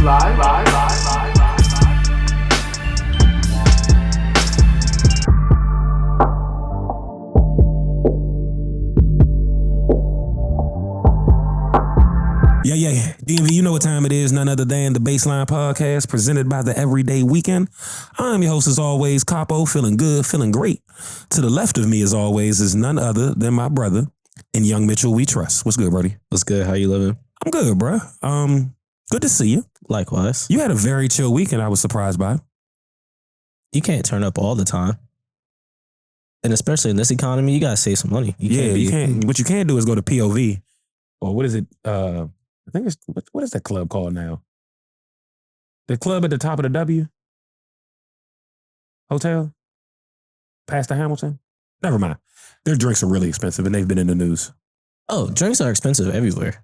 Yeah. DMV, you know what time it is. None other than the BASSLINE Podcast presented by TheEvrydywknd. I'm your host as always, Capo, feeling good, feeling great. To the left of me as always is none other than my brother and young Mitchell we trust. What's good, Brody? What's good? How you living? I'm good, bro. Good to see you. Likewise. You had a very chill weekend I was surprised by. You can't turn up all the time. And especially in this economy, you gotta save some money. You can't. What you can do is go to POV. Or what is it? I think it's, what is that club called now? The club at the top of the W? Hotel? Past the Hamilton? Never mind. Their drinks are really expensive and they've been in the news. Oh, drinks are expensive everywhere.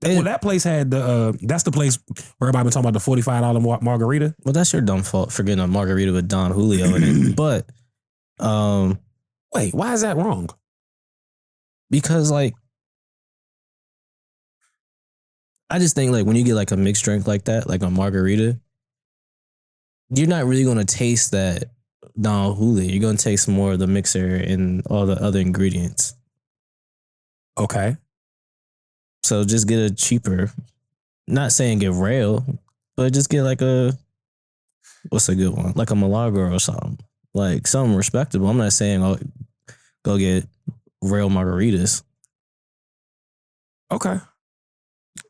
Well, that place had that's the place where everybody been talking about the $45 margarita. Well, that's your dumb fault for getting a margarita with Don Julio in it. But, wait, why is that wrong? Because, like, I just think, like, when you get, like, a mixed drink like that, like a margarita, you're not really going to taste that Don Julio. You're going to taste more of the mixer and all the other ingredients. Okay. So just get a cheaper, not saying get rail, but just get like what's a good one? Like a Milagro or something. Like something respectable. I'm not saying go get rail margaritas. Okay.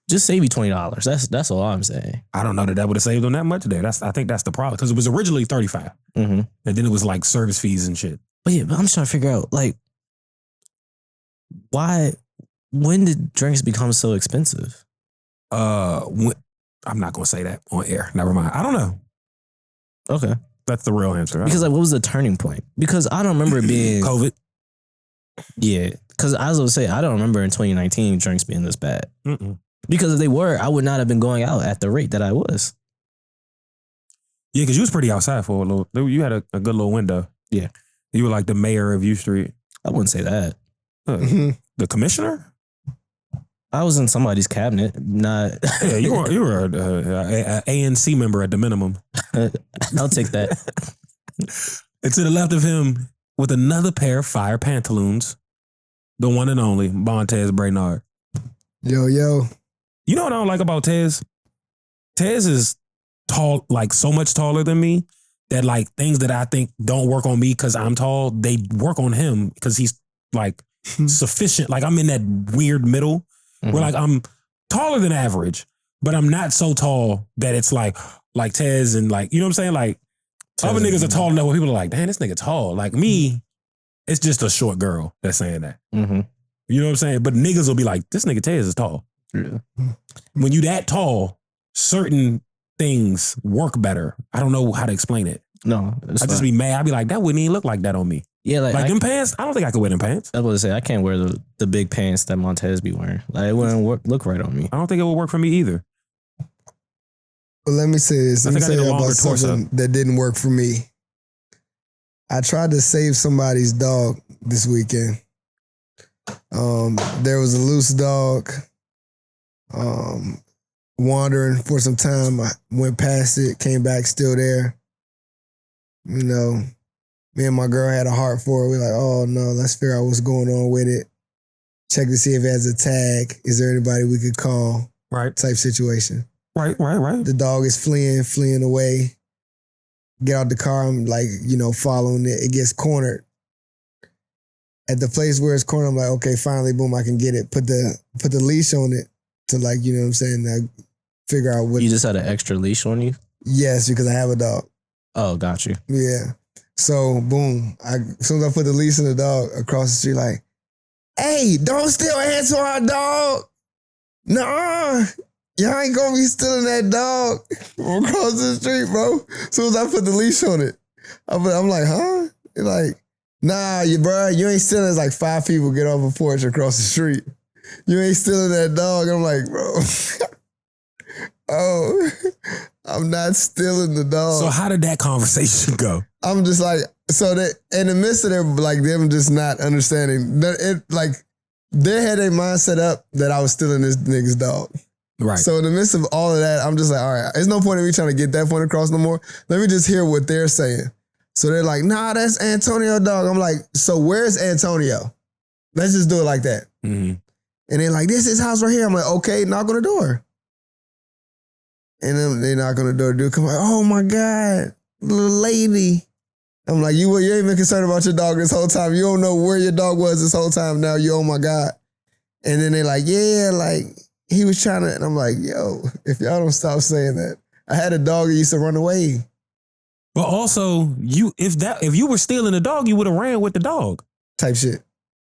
Just save you $20. That's all I'm saying. I don't know that would have saved them that much there. I think that's the problem. Because it was originally $35. Mm-hmm. And then it was like service fees and shit. But yeah, I'm just trying to figure out, like, when did drinks become so expensive? I'm not going to say that on air. Never mind. I don't know. Okay. That's the real answer. Because, like, what was the turning point? Because I don't remember it being... COVID. Yeah. Because I was going to say, I don't remember in 2019 drinks being this bad. Mm-mm. Because if they were, I would not have been going out at the rate that I was. Yeah, because you was pretty outside for a little... You had a good little window. Yeah. You were like the mayor of U Street. I wouldn't say that. The commissioner? I was in somebody's cabinet, not... Yeah, you were an ANC member at the minimum. I'll take that. And to the left of him, with another pair of fire pantaloons, the one and only Montez Brainard. Yo. You know what I don't like about Tez? Tez is tall, like so much taller than me, that like things that I think don't work on me because I'm tall, they work on him because he's like sufficient. Like I'm in that weird middle where like I'm taller than average, but I'm not so tall that it's like Tez and like, you know what I'm saying? Like Tez, other niggas are tall enough where people are like, damn, this nigga tall. Like me, it's just a short girl that's saying that. Mm-hmm. You know what I'm saying? But niggas will be like, this nigga Tez is tall. Yeah. When you that tall, certain things work better. I don't know how to explain it. No. I just be mad. I'd be like, that wouldn't even look like that on me. Yeah, like them pants, I don't think I could wear them pants. I was going to say, I can't wear the big pants that Montez be wearing. Like, it wouldn't look right on me. I don't think it would work for me either. Well, let me say this. I think I need a longer torso. That didn't work for me. I tried to save somebody's dog this weekend. There was a loose dog wandering for some time. I went past it, came back, still there. You know, me and my girl had a heart for it. We're like, oh no, let's figure out what's going on with it. Check to see if it has a tag. Is there anybody we could call? Right. Type situation. Right. The dog is fleeing away. Get out the car, I'm like, following it. It gets cornered. At the place where it's cornered, I'm like, okay, finally, boom, I can get it. Put the leash on it to like, you know what I'm saying, now figure out what. You just had an extra leash on you? Yes, because I have a dog. Oh, got you. Yeah. So, boom, as soon as I put the leash on the dog across the street, like, hey, don't steal hands from our dog. Nuh-uh. Y'all ain't gonna be stealing that dog from across the street, bro. As soon as I put the leash on it, I'm like, huh? They're like, nah, bro, you ain't stealing. It's like 5 people get off a porch across the street. You ain't stealing that dog. I'm like, bro, oh, I'm not stealing the dog. So how did that conversation go? I'm just like, so that in the midst of them, like them just not understanding, it like they had a mindset up that I was stealing this nigga's dog. Right. So in the midst of all of that, I'm just like, all right, there's no point in me trying to get that point across no more. Let me just hear what they're saying. So they're like, nah, that's Antonio, dog. I'm like, so where's Antonio? Let's just do it like that. Mm-hmm. And they're like, this is his house right here. I'm like, okay, knock on the door. And then they knock on the door. Dude come like, oh my God, little lady. I'm like, you ain't been concerned about your dog this whole time. You don't know where your dog was this whole time. Now you, oh my God. And then they're like, yeah, like he was trying to, and I'm like, yo, if y'all don't stop saying that. I had a dog that used to run away. But also, if you were stealing the dog, you would have ran with the dog. Type shit.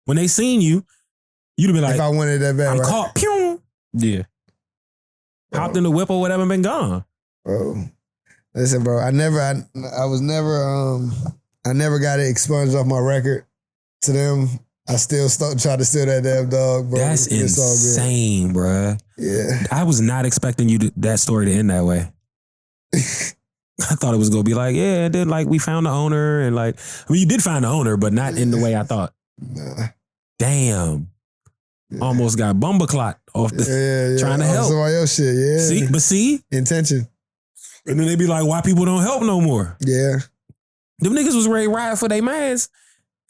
When they seen you, you'd have been like, if I wanted that bad, I'm right? caught. Pew! Yeah. Hopped in the whip or whatever and been gone. Bro. Listen, bro, I never got it expunged off my record to them. I still tried to steal that damn dog, bro. That's insane, bro. Yeah. I was not expecting that story to end that way. I thought it was going to be like, yeah, and then like we found the owner and like, I mean, you did find the owner, but not in the way I thought. Nah. Damn. Yeah. Almost got bumbleclot off the trying to help. Somebody else shit, yeah. See? Intention. And then they be like, why people don't help no more? Yeah. Them niggas was ready to ride for their mans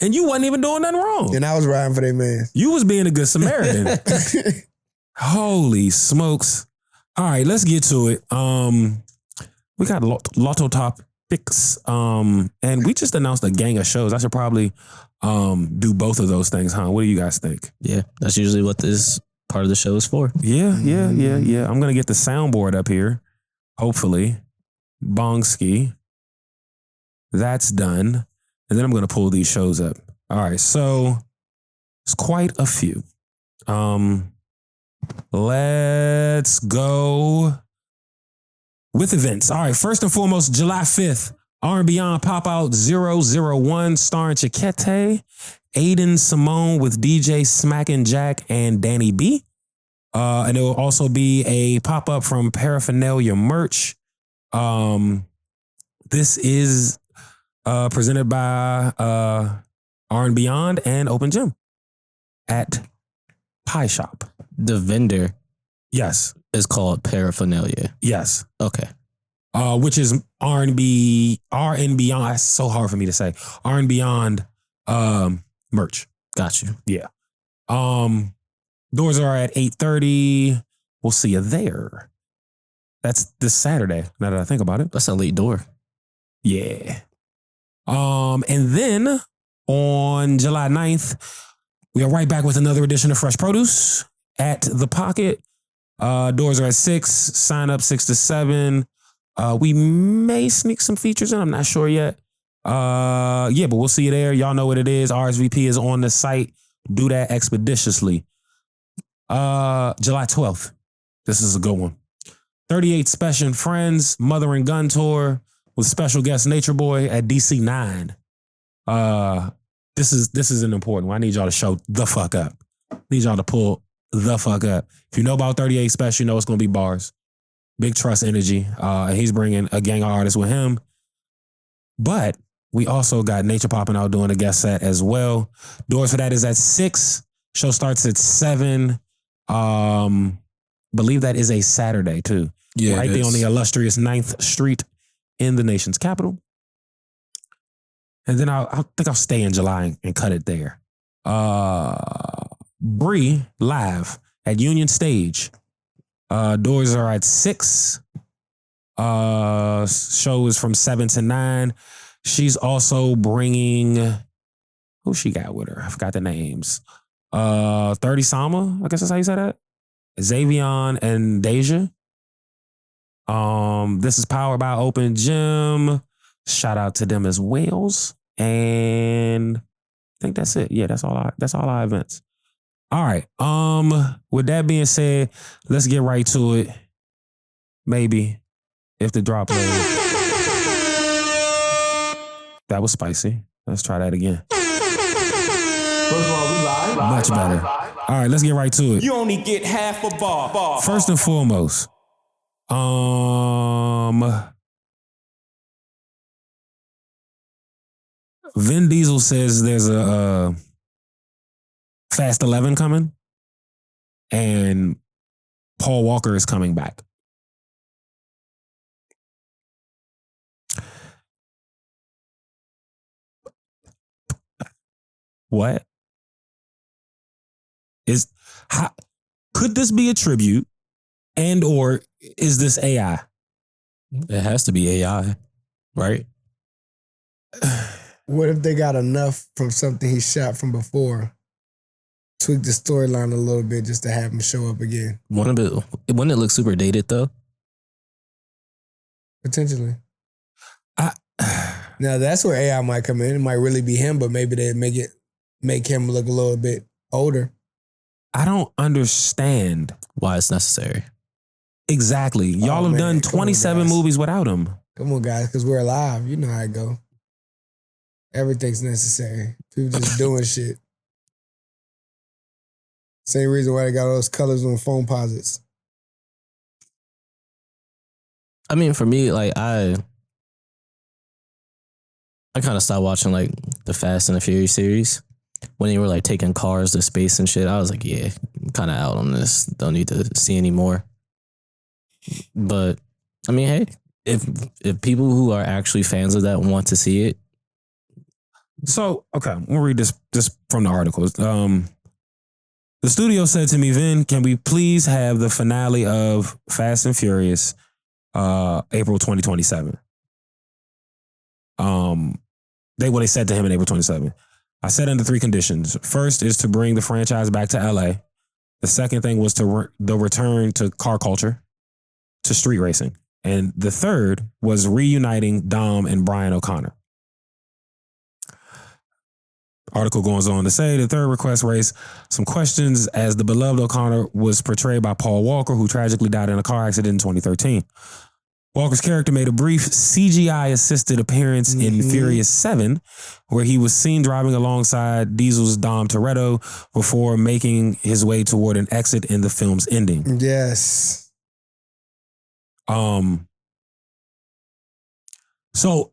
and you wasn't even doing nothing wrong. And I was riding for their man. You was being a good Samaritan. Holy smokes. All right, let's get to it. We got Lotto topics. And we just announced a gang of shows. I should probably do both of those things, huh? What do you guys think? Yeah, that's usually what this part of the show is for. Yeah. I'm going to get the soundboard up here. Hopefully. Bongski. That's done. And then I'm going to pull these shows up. All right, so it's quite a few. Let's go with events. All right, first and foremost, July 5th, R&Beyond Pop-Out 001 starring Chiquete, Aiden Simone with DJ Smackin' Jack and Danny B. And there will also be a pop-up from Paraphernalia Merch. This is presented by R&Beyond and Open Gym at Pie Shop. The vendor Yes. is called Paraphernalia. Yes. Okay. Which is R&Beyond. That's so hard for me to say. R&Beyond merch. Got you. Yeah. Doors are at 8:30. We'll see you there. That's this Saturday, now that I think about it. That's a late door. Yeah. And then on July 9th, we are right back with another edition of Fresh Produce at The Pocket. Doors are at 6. Sign up 6 to 7. We may sneak some features in. I'm not sure yet. But we'll see you there. Y'all know what it is. RSVP is on the site. Do that expeditiously. July 12th. This is a good one. 38 Special Friends Mother and Gun Tour with special guest Nature Boy at DC 9. This is an important one. I need y'all to show the fuck up. Need y'all to pull the fuck up. If you know about 38 Special, you know it's going to be bars. Big trust energy. And he's bringing a gang of artists with him. But we also got Nature popping out doing a guest set as well. Doors for that is at 6. Show starts at 7. Believe that is a Saturday too. Yeah, right there on the illustrious 9th Street in the nation's capital. And then I think I'll stay in July and cut it there. Bree live at Union Stage. Doors are at 6. Show is from 7 to 9. She's also bringing, who she got with her? I forgot the names. 30 Sama, I guess that's how you say that. Xavion and Deja. This is powered by Open Gym. Shout out to them as whales. And I think that's it. Yeah, that's all our events. All right. With that being said, let's get right to it. Maybe if the drop plays. That was spicy. Let's try that again. First of all, we live. Much better. All right, let's get right to it. You only get half a bar. First and foremost, Vin Diesel says there's a Fast 11 coming, and Paul Walker is coming back. What? Could this be a tribute, and or is this AI? It has to be AI, right? What if they got enough from something he shot from before? Tweak the storyline a little bit just to have him show up again. Wouldn't it look super dated though? Potentially. Now that's where AI might come in. It might really be him, but maybe they make him look a little bit older. I don't understand why it's necessary. Exactly. Y'all have done 27 movies without him. Come on, guys, because we're alive. You know how it go. Everything's necessary. People just doing shit. Same reason why they got all those colors on phone posits. I mean, for me, like I kind of stopped watching like the Fast and the Furious series when they were like taking cars to space and shit. I was like, yeah, I'm kind of out on this. Don't need to see anymore. But I mean, hey, if people who are actually fans of that want to see it. So, okay, we'll read this from the articles. The studio said to me, Vin, can we please have the finale of Fast and Furious April 2027? They said to him in April 27. I said under 3 conditions. First is to bring the franchise back to LA. The second thing was the return to car culture, to street racing. And the third was reuniting Dom and Brian O'Connor. Article goes on to say the third request raised some questions as the beloved O'Connor was portrayed by Paul Walker, who tragically died in a car accident in 2013. Walker's character made a brief CGI-assisted appearance in Furious 7, where he was seen driving alongside Diesel's Dom Toretto before making his way toward an exit in the film's ending. Yes. So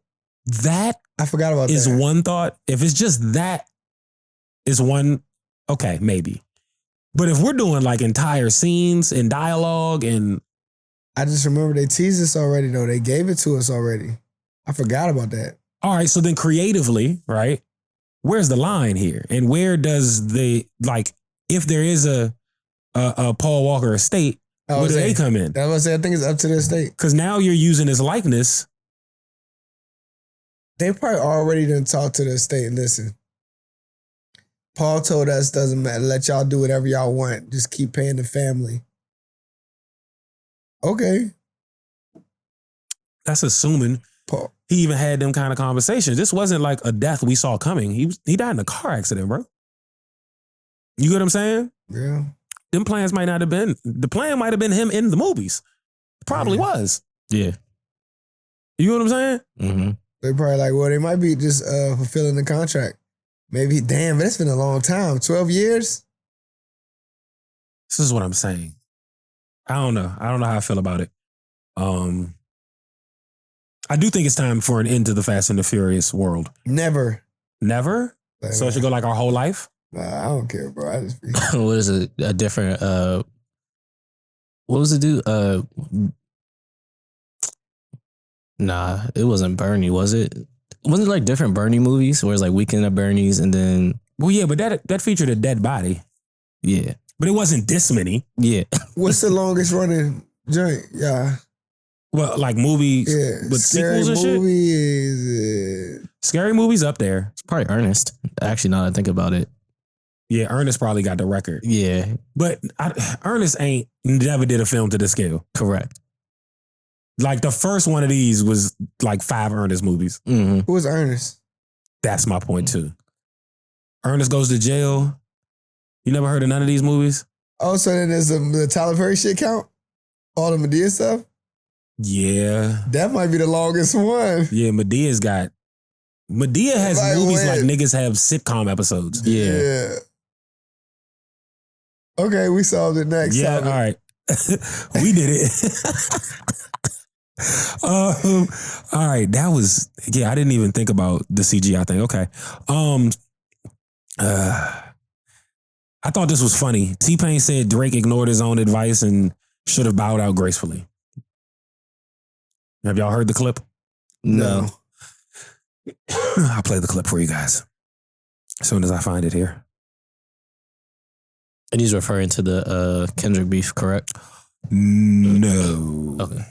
that I forgot about is that. one thought. If it's just that is one, okay, maybe. But if we're doing like entire scenes and dialogue and I just remember they teased us already, though. They gave it to us already. I forgot about that. All right, so then creatively, right? Where's the line here? And where does if there is a Paul Walker estate, where do they come in? That was I think it's up to the estate. Because now you're using his likeness. They probably already done talked to the estate. Listen, Paul told us doesn't matter. Let y'all do whatever y'all want. Just keep paying the family. Okay. That's assuming Paul. He even had them kind of conversations. This wasn't like a death we saw coming. He died in a car accident, bro. You get what I'm saying? Yeah. Them plans might not have been. The plan might have been him in the movies. Probably was. Yeah. You know what I'm saying? Mm-hmm. They probably like, well, they might be just fulfilling the contract. Maybe, damn, but it's been a long time. 12 years? This is what I'm saying. I don't know how I feel about it. I do think it's time for an end to the Fast and the Furious world. Never. Never? Like, So it should go like our whole life? Nah, I don't care, bro. I just What is it? A different what was it do? Nah, it wasn't Bernie, was it? Wasn't it like different Bernie movies where it's like Weekend at Bernie's and then Well, yeah, but that featured a dead body. yeah. But it wasn't this many. Yeah. What's the longest running joint? Yeah. Well, like movies Yeah. with Scary sequels and shit. movie is Scary movies up there. It's probably Ernest. Actually, now that I think about it. Yeah, Ernest probably got the record. Yeah. But Ernest never did a film to this scale. Correct. Like the first one of these was like 5 Ernest movies. Mm-hmm. Who was Ernest? That's my point too. Ernest Goes to Jail. You never heard of none of these movies? Oh, so then there's the Tyler Perry shit count? All the Medea stuff? Yeah. That might be the longest one. Yeah, Medea has Like movies what? like niggas have sitcom episodes. Yeah. Okay, we solved it next. Yeah, all Solved it. right. We did it. All right, that was, I didn't even think about the CGI thing. Okay. I thought this was funny. T-Pain said Drake ignored his own advice and should have bowed out gracefully. Have y'all heard the clip? No. I'll play the clip for you guys as soon as I find it here. And he's referring to the Kendrick beef, correct? No. Okay.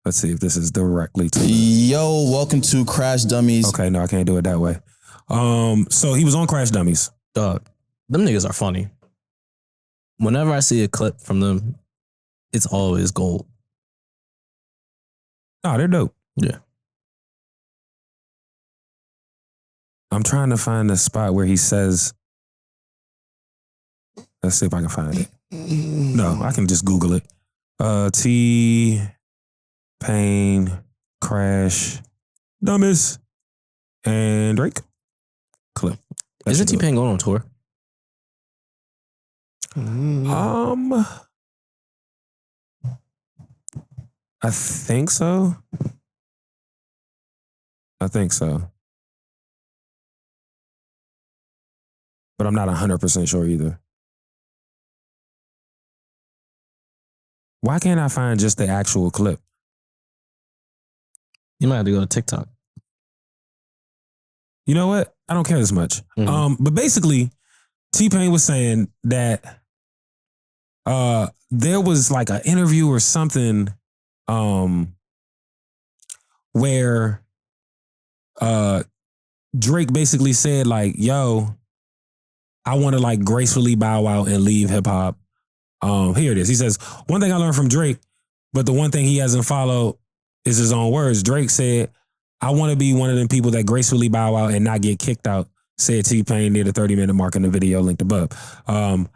Let's see if this is directly to Yo, welcome to Crash Dummies. Okay, no, I can't do it that way. So he was on Crash Dummies. Dog, them niggas are funny. Whenever I see a clip from them, it's always gold. Oh, they're dope. Yeah. I'm trying to find the spot where he says, let's see if I can find it. No, I can just Google it. T-Pain, Crash, Dummies, and Drake. Clip. Isn't T-Pain going on tour? I think so. But I'm not 100% sure either. Why can't I find just the actual clip? You might have to go to TikTok. You know what? I don't care as much. But basically, T-Pain was saying that there was like an interview or something where Drake basically said like, yo, I want to like gracefully bow out and leave hip hop. Here it is. He says, one thing I learned from Drake, but the one thing he hasn't followed is his own words. Drake said, I want to be one of them people that gracefully bow out and not get kicked out, said T-Pain near the 30-minute mark in the video linked above. I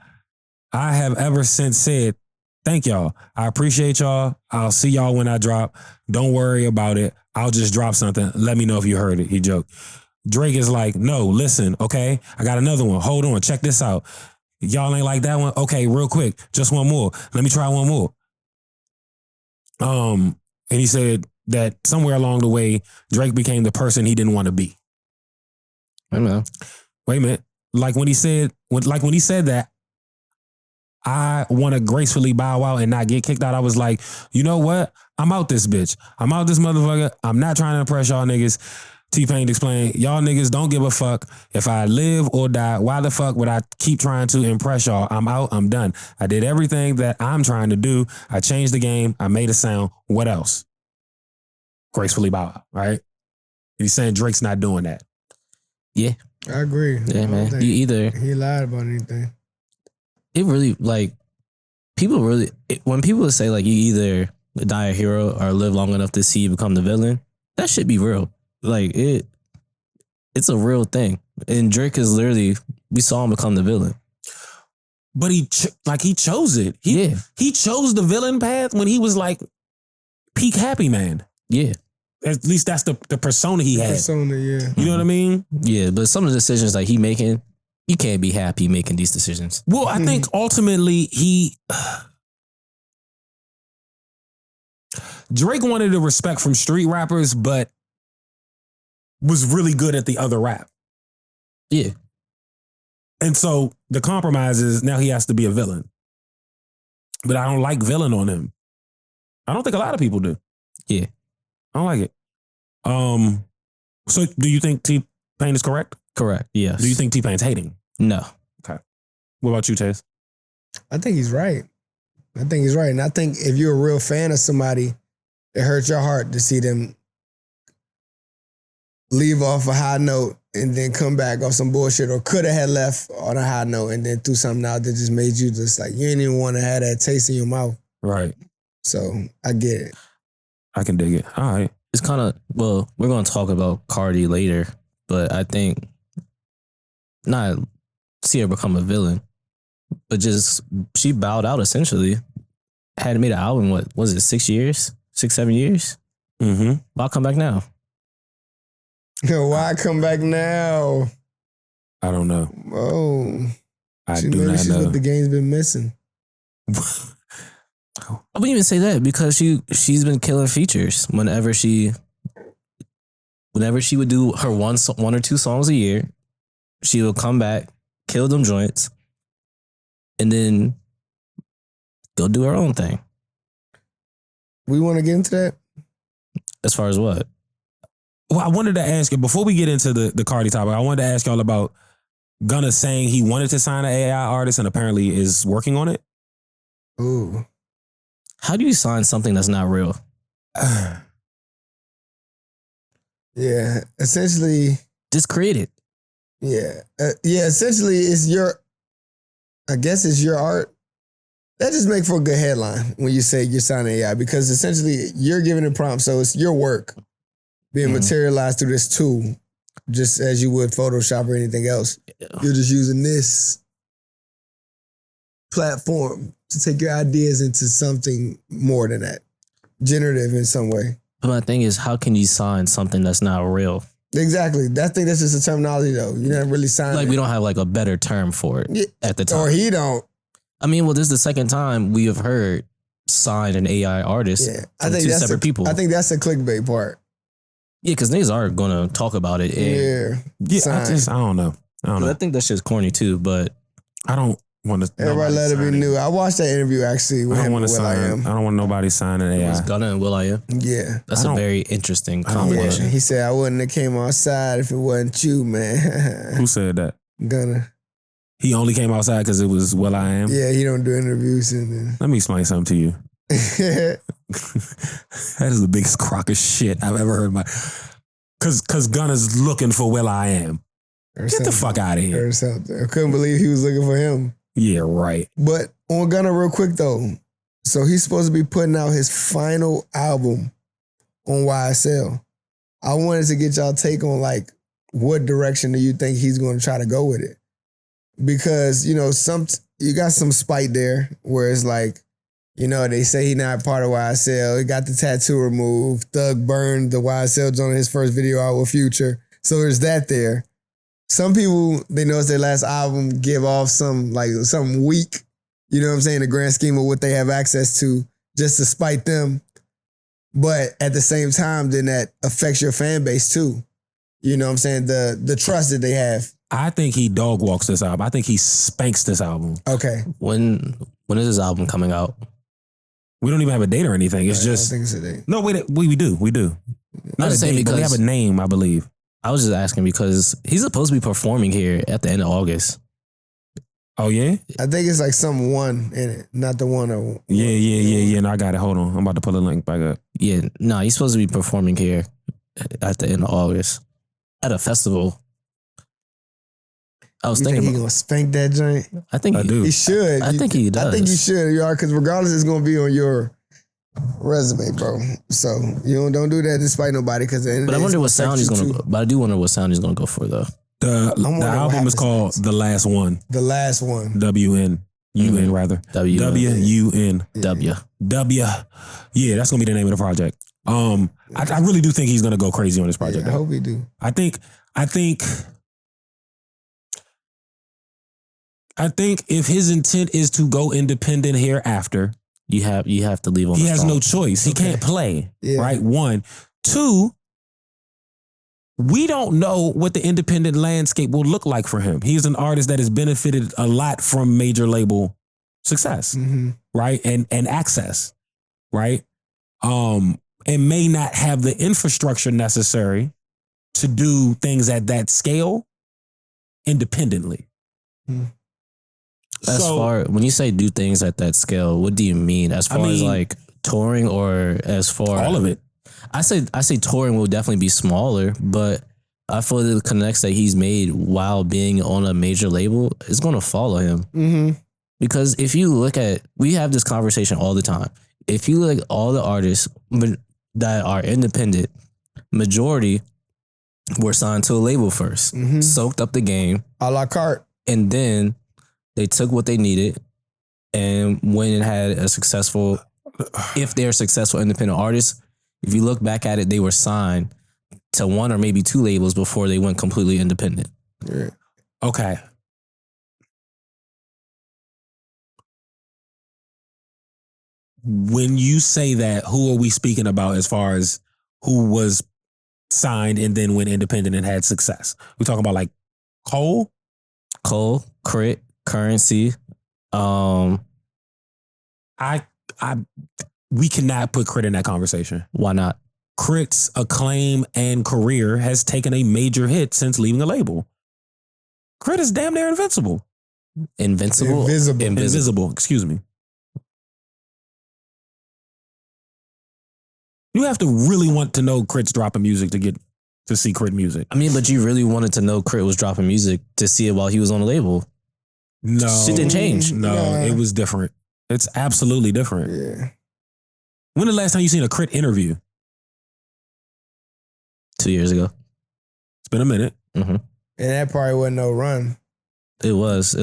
have ever since said, thank y'all. I appreciate y'all. I'll see y'all when I drop. Don't worry about it. I'll just drop something. Let me know if you heard it. He joked. Drake is like, no, listen, okay? I got another one. Hold on. Check this out. Y'all ain't like that one? Okay, real quick. Just one more. Let me try one more. And he said that somewhere along the way, Drake became the person he didn't want to be. I know. Wait a minute. Like when he said that, I want to gracefully bow out and not get kicked out. I was like, you know what? I'm out this bitch. I'm out this motherfucker. I'm not trying to impress y'all niggas. T-Pain explained, y'all niggas don't give a fuck if I live or die. Why the fuck would I keep trying to impress y'all? I'm out. I'm done. I did everything that I'm trying to do. I changed the game. I made a sound. What else? Gracefully bow out, right? He's saying Drake's not doing that. Yeah. I agree. Yeah, man. You either... He lied about anything. It really, like, when people say, like, you either die a hero or live long enough to see you become the villain, that should be real. Like, it's a real thing. And Drake is literally, we saw him become the villain. But he chose it. He chose the villain path when he was, like, peak happy man. Yeah. At least that's the persona he had. Persona, yeah. You know what I mean? Yeah, but some of the decisions like he making, you can't be happy making these decisions. Well, I think ultimately Drake wanted the respect from street rappers, but was really good at the other rap. Yeah. And so the compromise is now he has to be a villain. But I don't like villain on him. I don't think a lot of people do. Yeah. I don't like it. So do you think T-Pain is correct? Correct, yes. Do you think T-Pain's hating? No. Okay. What about you, Taz? I think he's right. And I think if you're a real fan of somebody, it hurts your heart to see them leave off a high note and then come back off some bullshit, or could have had left on a high note and then threw something out that just made you just like, you didn't even want to have that taste in your mouth. Right. So I get it. I can dig it. All right. It's kind of, well, we're going to talk about Cardi later, but I think not see her become a villain, but just she bowed out essentially. Hadn't made an album, what was it, 6 years? 6-7 years? Mm-hmm. Why come back now? Why come back now? I don't know. Oh. I do maybe not she's know. what the game's been missing. I wouldn't even say that because she's been killing features whenever she would do her one or two songs a year, she would come back, kill them joints, and then go do her own thing. We want to get into that? As far as what? Well, I wanted to ask you, before we get into the Cardi topic, I wanted to ask y'all about Gunna saying he wanted to sign an AI artist and apparently is working on it. Ooh. How do you sign something that's not real? Yeah, essentially. Just create it. Yeah. Essentially, it's your art. That just makes for a good headline when you say you're signing AI, because essentially you're giving a prompt, so it's your work being materialized through this tool, just as you would Photoshop or anything else. Yeah. You're just using this platform to take your ideas into something more than that, generative in some way. But my thing is, how can you sign something that's not real? Exactly. I think that's just a terminology, though. You're not really signing. Like, we don't have like a better term for it at the time. Or he don't. I mean, well, this is the second time we have heard sign an AI artist. Yeah, I think two separate people. I think that's the clickbait part. Yeah, because niggas are gonna talk about it. And I don't know. I think that shit's corny too, but I don't want to. Everybody let it be new. I watched that interview actually with him and Will.i.am. I don't want nobody signing AI. It's Gunna and Will.i.am. Yeah. That's a very interesting combination. Yeah. He said, I wouldn't have came outside if it wasn't you, man. Who said that? Gunna. He only came outside because it was Will.i.am? Yeah, he don't do interviews. Let me explain something to you. That is the biggest crock of shit I've ever heard. Because Gunna's looking for Will.i.am. Get the fuck out of here. I couldn't believe he was looking for him. Yeah, right. But on Gunna real quick though, so he's supposed to be putting out his final album on YSL. I wanted to get y'all take on like, what direction do you think he's going to try to go with it? Because, you know, you got some spite there where it's like, you know, they say he's not part of YSL. He got the tattoo removed. Thug burned the YSL joint in his first video out with Future. So there's that there. Some people, they know it's their last album, give off something weak, you know what I'm saying, the grand scheme of what they have access to, just to spite them. But at the same time, then that affects your fan base too. You know what I'm saying? The trust that they have. I think he dog walks this album. I think he spanks this album. Okay. When is this album coming out? We don't even have a date or anything. It's just. I don't think it's a date. No, wait, we do. Not a date, but we have a name, I believe. I was just asking because he's supposed to be performing here at the end of August. Oh, yeah? I think it's like some one in it, not the one. Yeah. No, I got it. Hold on. I'm about to pull the link back up. Yeah, no, he's supposed to be performing here at the end of August at a festival. I was thinking he's going to spank that joint? I think I do. He should. I think he does. I think you should, because regardless, it's going to be on your resume, bro. So you don't do that despite nobody. But I wonder what sound he's going to go. But I do wonder what sound he's going to go for, though. The album is called The Last One. The Last One. WN. UN, rather. WUN. W. Yeah, that's going to be the name of the project. I really do think he's going to go crazy on this project. Yeah, I hope he do. I think if his intent is to go independent hereafter, you have to leave on. He has no choice. He can't play. Yeah. Right? One. Two, we don't know what the independent landscape will look like for him. He is an artist that has benefited a lot from major label success, right? And access, right? And may not have the infrastructure necessary to do things at that scale independently. When you say do things at that scale, what do you mean? As far as like touring, or as far all of it? I say touring will definitely be smaller, but I feel the connects that he's made while being on a major label is going to follow him. Because if you look at, we have this conversation all the time. If you look at all the artists that are independent, majority were signed to a label first, soaked up the game, a la carte, and then they took what they needed and went and had a successful, if they're successful independent artists, if you look back at it, they were signed to one or maybe two labels before they went completely independent. Yeah. Okay. When you say that, who are we speaking about as far as who was signed and then went independent and had success? We talking about like Cole, Crit, Currency, we cannot put Crit in that conversation. Why not? Crit's acclaim and career has taken a major hit since leaving the label. Crit is damn near invincible. Invisible, excuse me. You have to really want to know Crit's dropping music to get to see Crit music. I mean, but you really wanted to know Crit was dropping music to see it while he was on the label. No. Shit didn't change. No, it was different. It's absolutely different. Yeah. When the last time you seen a Crit interview? 2 years ago. It's been a minute. Mm-hmm. And that probably wasn't no run. It was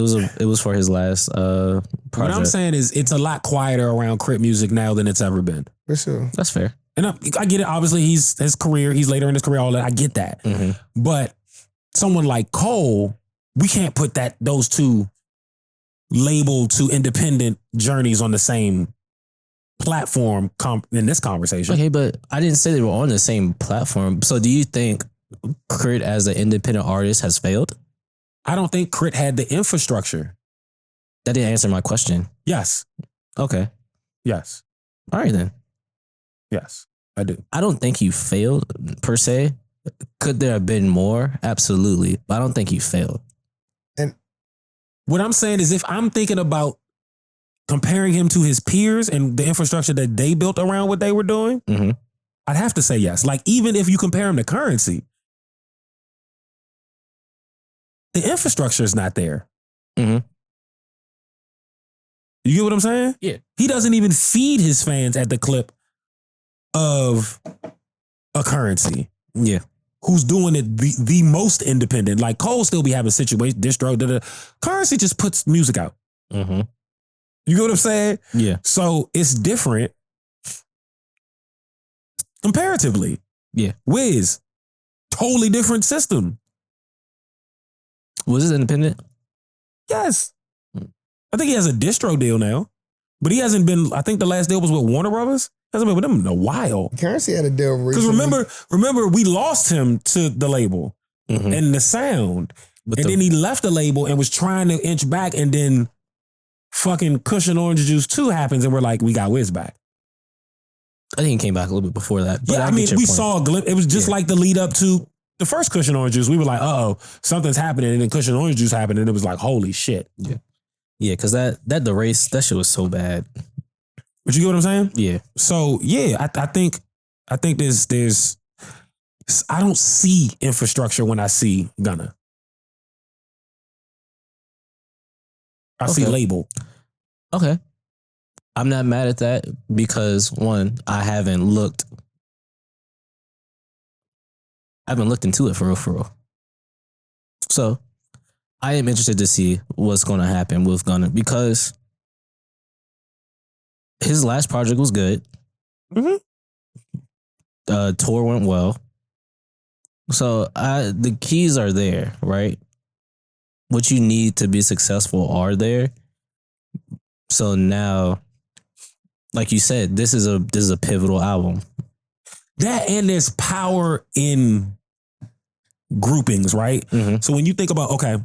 for his last project. What I'm saying is it's a lot quieter around Crit music now than it's ever been. For sure. That's fair. And I get it. Obviously, he's later in his career, all that. I get that. Mm-hmm. But someone like Cole, we can't put those two labeled to independent journeys on the same platform in this conversation. Okay, but I didn't say they were on the same platform. So do you think Crit as an independent artist has failed? I don't think Crit had the infrastructure. That didn't answer my question. Yes. Okay. Yes. All right then. Yes, I do. I don't think you failed per se. Could there have been more? Absolutely. But I don't think you failed. And what I'm saying is if I'm thinking about comparing him to his peers and the infrastructure that they built around what they were doing, mm-hmm. I'd have to say yes. Like, even if you compare him to Currency, the infrastructure is not there. Mm-hmm. You get what I'm saying? Yeah. He doesn't even feed his fans at the clip of a Currency. Yeah. Who's doing it the most independent. Like, Cole still be having situations, distro, Currency just puts music out. Mm-hmm. You get what I'm saying? Yeah. So it's different comparatively. Yeah. Wiz, totally different system. Was it independent? Yes. I think he has a distro deal now, but he hasn't been, I think the last deal was with Warner Brothers. Hasn't been with them in a while. Currency had a deal Because recently. remember, we lost him to the label Mm-hmm. and the sound. But then he left the label and was trying to inch back, and then fucking Cushion Orange Juice 2 happens, and we're like, we got Wiz back. I think he came back a little bit before that. But Yeah, I mean, we saw a glimpse. It was just like the lead up to the first Cushion Orange Juice. We were like, uh-oh, something's happening. And then Cushion Orange Juice happened, and it was like, holy shit. Yeah. Yeah, because that the race, that shit was so bad. But you get what I'm saying? Yeah. So, yeah, I think there's I don't see infrastructure when I see Gunna. I see label. Okay. I'm not mad at that because, one, I haven't looked into it for real. So I am interested to see what's going to happen with Gunna because his last project was good. Mm-hmm. Tour went well. So the keys are there, right? What you need to be successful are there. So now, like you said, this is a pivotal album. That, and there's power in groupings, right? Mm-hmm. So when you think about, okay,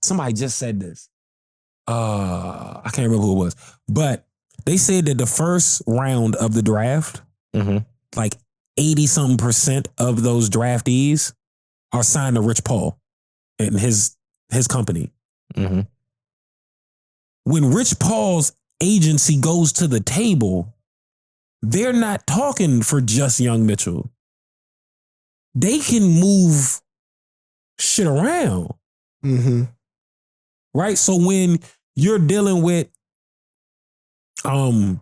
somebody just said this. I can't remember who it was, but they said that the first round of the draft, mm-hmm. like 80-something% of those draftees are signed to Rich Paul and his company. Mm-hmm. When Rich Paul's agency goes to the table, they're not talking for just Young Mitchell. They can move shit around. Mm-hmm. Right? So when you're dealing with wasn't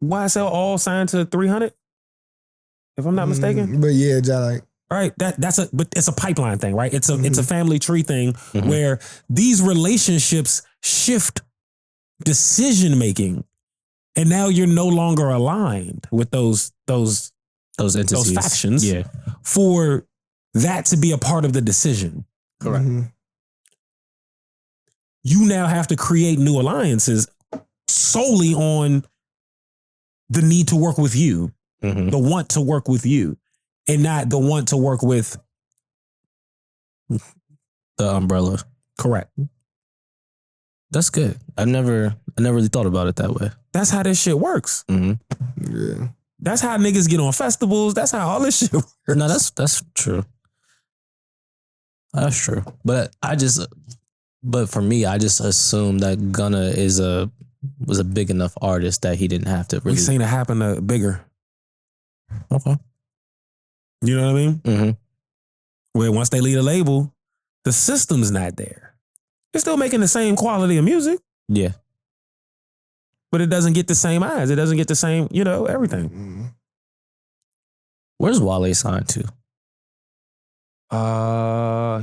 YSL all signed to 300? If I'm not mistaken. But yeah, like, right, but it's a pipeline thing, right? It's a family tree thing Mm-hmm. where these relationships shift decision making, and now you're no longer aligned with those entities, those factions, yeah, for that to be a part of the decision. correct. Mm-hmm. You now have to create new alliances solely on the need to work with you, Mm-hmm. the want to work with you, and not the want to work with The umbrella. correct. That's good. I never I never really thought about it that way. That's how this shit works. Yeah. That's how niggas get on festivals. That's how all this shit works. No, that's true. That's true. But for me, I just assumed that Gunna was a big enough artist that he didn't have to really. We seen it happen to bigger. Okay. You know what I mean? Mm-hmm. Where once they leave a label, the system's not there. They're still making the same quality of music, Yeah. but it doesn't get the same eyes. It doesn't get the same, everything. Mm-hmm. Where's Wale signed to?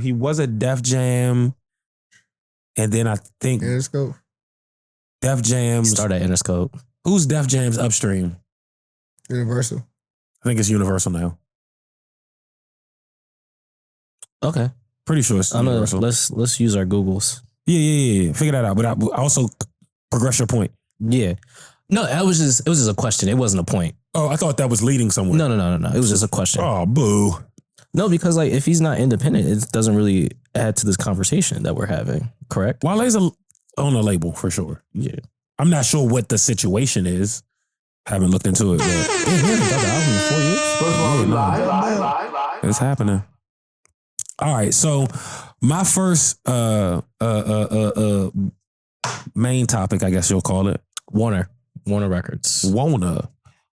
He was at Def Jam, and then I think Interscope. Def Jam's. Start at Interscope. Who's Def Jam's upstream? Universal. I think it's Universal now. Okay. Pretty sure it's Universal. Let's use our Googles. Yeah. Figure that out. But I also progress your point. Yeah. No, it was just a question. It wasn't a point. Oh, I thought that was leading somewhere. No. It was just a question. Oh, boo. No, because like if he's not independent, it doesn't really add to this conversation that we're having. Correct? Wale's on a label for sure. Yeah. I'm not sure what the situation is. Haven't looked into it, but Yeah, he hasn't got the album in 4 years. First of all, we Yeah, no. live. it's happening. All right, so my first main topic, I guess you'll call it, Warner Records. Wanna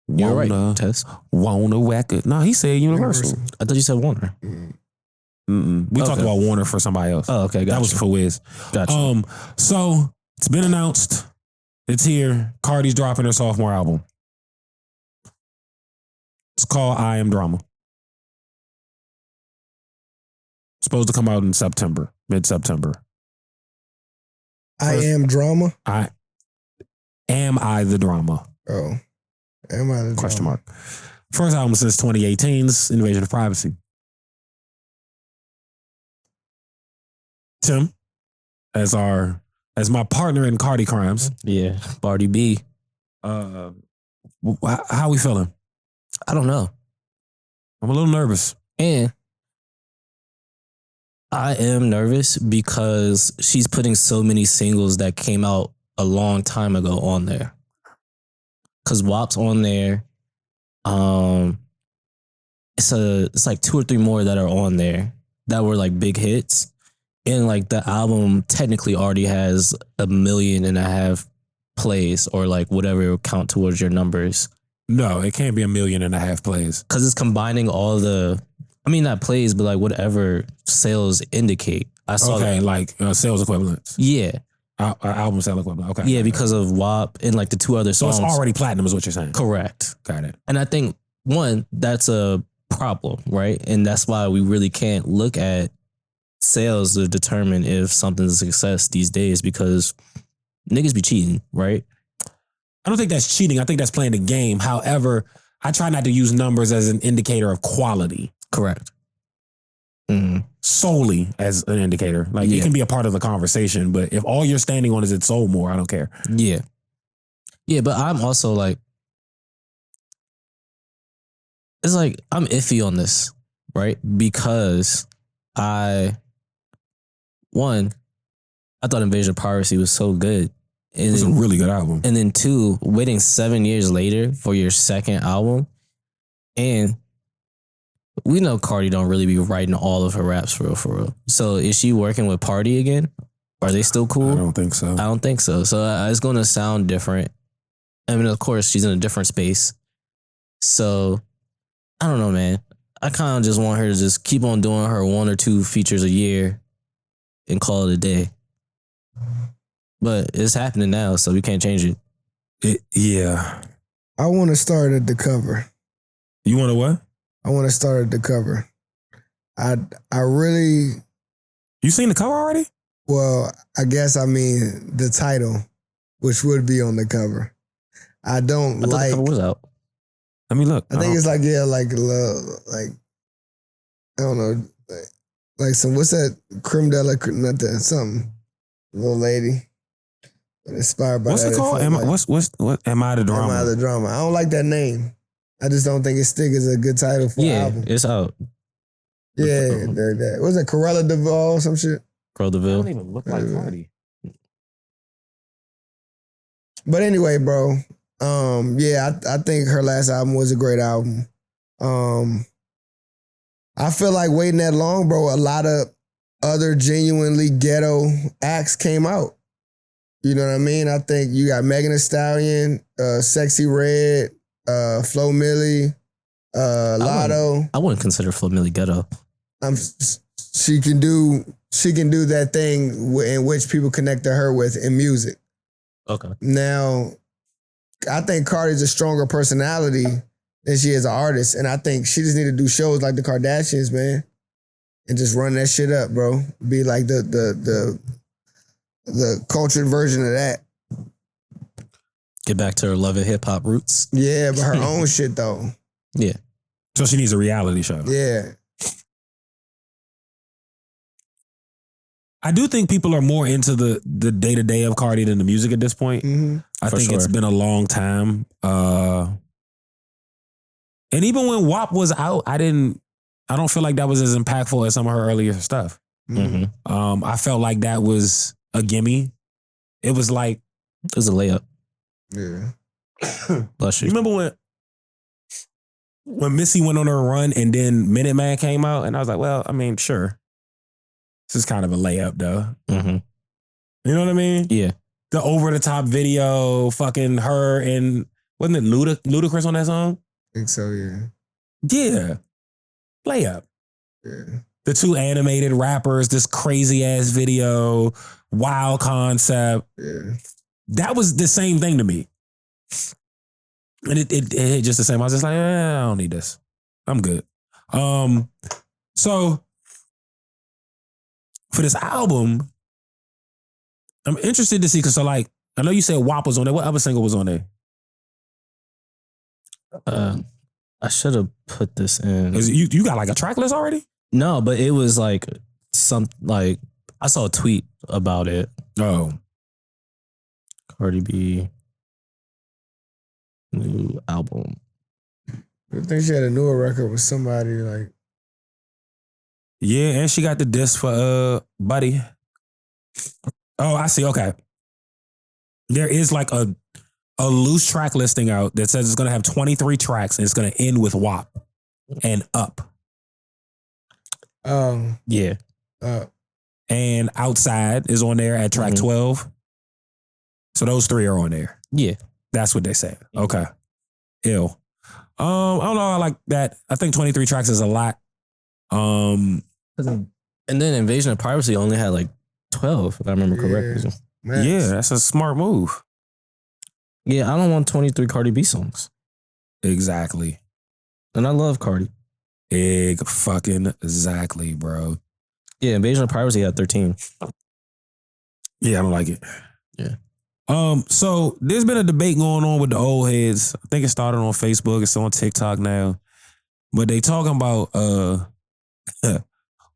You're right, Tess. Wanna record. No, he said Universal. I thought you said Warner. We talked Okay. about Warner for somebody else. Oh, okay, That gotcha. was for Wiz. Gotcha. So it's been announced. It's here. Cardi's dropping her sophomore album. It's called I Am Drama. It's supposed to come out in September, mid-September. I Am Drama. Am I the drama? Oh. Am I the Question drama? mark. First album since 2018's Invasion of Privacy. Tim, as my partner in Cardi crimes, Yeah, Cardi B. how we feeling? I don't know. I'm a little nervous. And I am nervous because she's putting so many singles that came out a long time ago on there. Cause WAP's on there. It's like 2 or 3 more that are on there that were like big hits. And like the album technically already has 1.5 million plays or like whatever count towards your numbers. No, it can't be 1.5 million plays. Cause it's combining all not plays, but like whatever sales indicate. I saw Okay, that. like sales equivalents. Yeah. Album sale equivalent. Okay. Yeah, because of WAP and like the 2 other So songs. it's already platinum is what you're saying. Correct. Got it. And I think, one, that's a problem, right? And that's why we really can't look at sales to determine if something's a success these days because niggas be cheating, right? I don't think that's cheating. I think that's playing the game. However, I try not to use numbers as an indicator of quality. Correct. Mm-hmm. Solely as an indicator. Like it Yeah. can be a part of the conversation, but if all you're standing on is it sold more, I don't care. Yeah. Yeah, but I'm also like, it's like, I'm iffy on this, right? Because I thought Invasion of Privacy was so good. It was a really good album. And then 2, waiting 7 years later for your second album. And we know Cardi don't really be writing all of her raps for real. So is she working with Party again? Are they still cool? I don't think so. I don't think so. So it's going to sound different. I mean, of course, she's in a different space. So I don't know, man. I kind of just want her to just keep on doing her 1 or 2 features a year and call it a day. But it's happening now, so we can't change it. Yeah. I want to start at the cover. You want to what? I want to start at the cover. I really, You seen the cover already? well, I guess I mean the title, which would be on the cover. I don't I thought like. the cover was out. Let me look. I think it's like I don't know, like some what's that creme de la nothing something little lady inspired by What's that. it called? felt Am, like- what? Am I the drama? Am I the drama? I don't like that name. I just don't think it stick as a good title for an Yeah, album. it's out. Yeah, that was it Corella Duvall or some shit. Girl I don't DeVille. even look like Cardi. But anyway, bro. Yeah, I think her last album was a great album. I feel like waiting that long, bro, a lot of other genuinely ghetto acts came out. You know what I mean? I think you got Megan Thee Stallion, Sexy Red, Flo Milli, Lotto. I wouldn't consider Flo Milli ghetto. She can do that thing in which people connect to her with in music. Okay. Now, I think Cardi's a stronger personality than she is an artist, and I think she just need to do shows like the Kardashians, man, and just run that shit up, bro. Be like the cultured version of that. Get back to her love and hip hop roots. Yeah, but her own shit though. Yeah. So she needs a reality show. Yeah. I do think people are more into the day-to-day of Cardi than the music at this point. Mm-hmm. I think it's been a long time. And even when WAP was out, I don't feel like that was as impactful as some of her earlier stuff. Mm-hmm. I felt like that was a gimme. It was like... It was a layup. Yeah. Bless you. You remember when Missy went on her run and then Minute Man came out? And I was like, well, I mean, sure. This is kind of a layup, though. Mm-hmm. You know what I mean? Yeah. The over-the-top video, fucking her and... Wasn't it Ludacris on that song? I think so, yeah. Yeah. Layup. Yeah. The two animated rappers, this crazy-ass video, wild concept. Yeah. That was the same thing to me. And it hit just the same. I was just like, I don't need this. I'm good. So... For this album, I'm interested to see, because so like, I know you said WAP was on there. What other single was on there? I should have put this in. You got like a track list already? No, but it was like I saw a tweet about it. Oh. Cardi B new album. I think she had a newer record with somebody like. Yeah, and she got the disc for Buddy. Oh, I see. Okay. There is like a loose track listing out that says it's going to have 23 tracks and it's going to end with WAP and Up. Yeah. And Outside is on there at track 12. So those three are on there. Yeah. That's what they said. Okay. Ill. I don't know. I like that. I think 23 tracks is a lot. And then Invasion of Privacy only had like 12, if I remember correctly. Yeah, that's a smart move. Yeah, I don't want 23 Cardi B songs. Exactly. And I love Cardi. Exactly, bro. Yeah, Invasion of Privacy had 13. Yeah, I don't like it. Yeah. So there's been a debate going on with the old heads. I think it started on Facebook. It's on TikTok now. But they talking about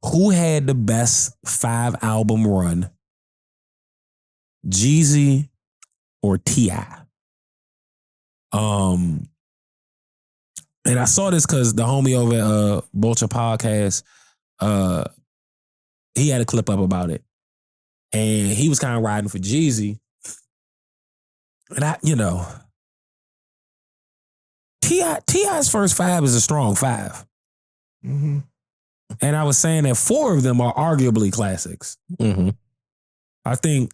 who had the best 5-album run, Jeezy or T.I.? And I saw this because the homie over at Vulture Podcast, he had a clip up about it. And he was kind of riding for Jeezy. And T.I.'s first 5 is a strong 5. Mm-hmm. And I was saying that 4 of them are arguably classics. Mm-hmm. I think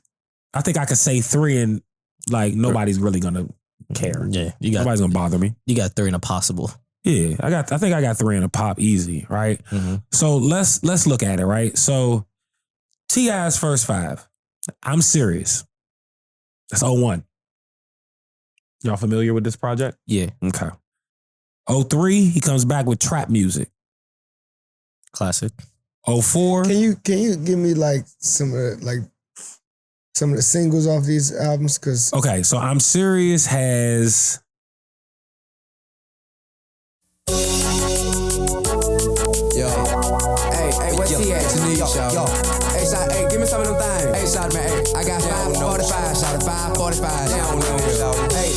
I could say 3 and like nobody's really gonna care. Yeah, nobody's gonna bother me. You got 3 in a possible. Yeah, I think I got 3 in a pop easy, right? Mm-hmm. So let's look at it, right? So T.I.'s first 5, I'm serious. That's 01. Y'all familiar with this project? Yeah. Okay. 03, he comes back with trap music. Classic. 04. Can you give me like some of the singles off these albums? Cause okay, so I'm Serious has. Yo, hey, where's he at? Yo, hey, shot, hey, give me some of them things. Hey, shot, man, hey, I got 545, shot, 545. They don't know, hey,